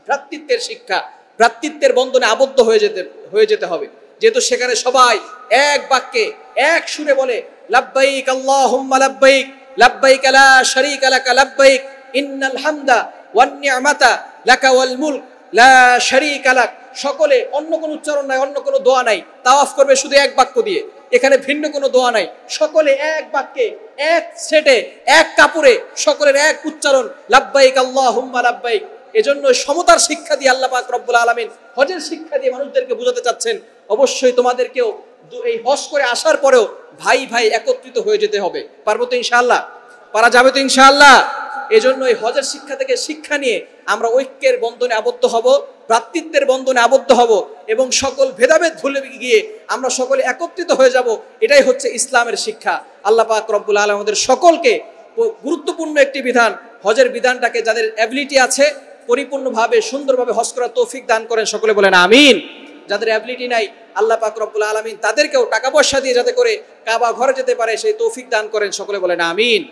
ভ্রাতৃত্বের শিক্ষা। ভ্রাতৃত্বের বন্ধনে আবদ্ধ হয়ে যেতে হবে। যেহেতু সেখানে সবাই এক বাক্যে এক সুরে বলে লাব্বাইক আল্লাহুম্মা লাব্বাইক, লাব্বাইক লা শারীকা লাকা লাব্বাইক, ইন্নাল হামদা ওয়ান নি'মাতা লাকা ওয়াল মুলক লা শারীকা লাক। সকলে অন্য কোনো উচ্চারণ নাই, অন্য কোনো দোয়া নাই, তাওয়াফ করবে শুধু এক বাক্য দিয়ে। এখানে ভিন্ন কোনো দোয়া নাই, সকলে এক বাক্যে এক সেটে এক কাপড়ে সকলের এক উচ্চারণ লাব্বাইক আল্লাহুম্মা লাব্বাইক। এজন্য সমতার শিক্ষা দিয়ে আল্লাহ পাক রব্বুল আলামিন হজের শিক্ষা দিয়ে মানুষদেরকে বোঝাতে চাচ্ছেন, অবশ্যই তোমাদেরকেও এই হজ করে আসার পরেও ভাই ভাই একত্রিত হয়ে যেতে হবে। পারবো তো ইনশাআল্লাহ? পারা যাবে তো ইনশাআল্লাহ? এজন্য এই হজের শিক্ষা থেকে শিক্ষা নিয়ে আমরা ঐক্যের বন্ধনে আবদ্ধ হব, ভ্রাতৃত্বের বন্ধনে আবদ্ধ হব এবং সকল ভেদাভেদ ভুলে গিয়ে আমরা সকলে একত্রিত হয়ে যাব। এটাই হচ্ছে ইসলামের শিক্ষা। আল্লাহ পাক রব্বুল আলামিন আমাদের সকলকে গুরুত্বপূর্ণ একটি বিধান, হজের বিধানটাকে যাদের অ্যাবিলিটি আছে পরিপূর্ণভাবে সুন্দরভাবে হজ করার তৌফিক দান করেন। সকলে বলেন আমিন। যাদের অ্যাবিলিটি নাই আল্লাহ পাক রব্বুল আলামিন তাদেরকেও টাকা পয়সা দিয়ে যাতে করে কাবা ঘরে যেতে পারে সেই তৌফিক দান করেন। সকলে বলেন আমিন।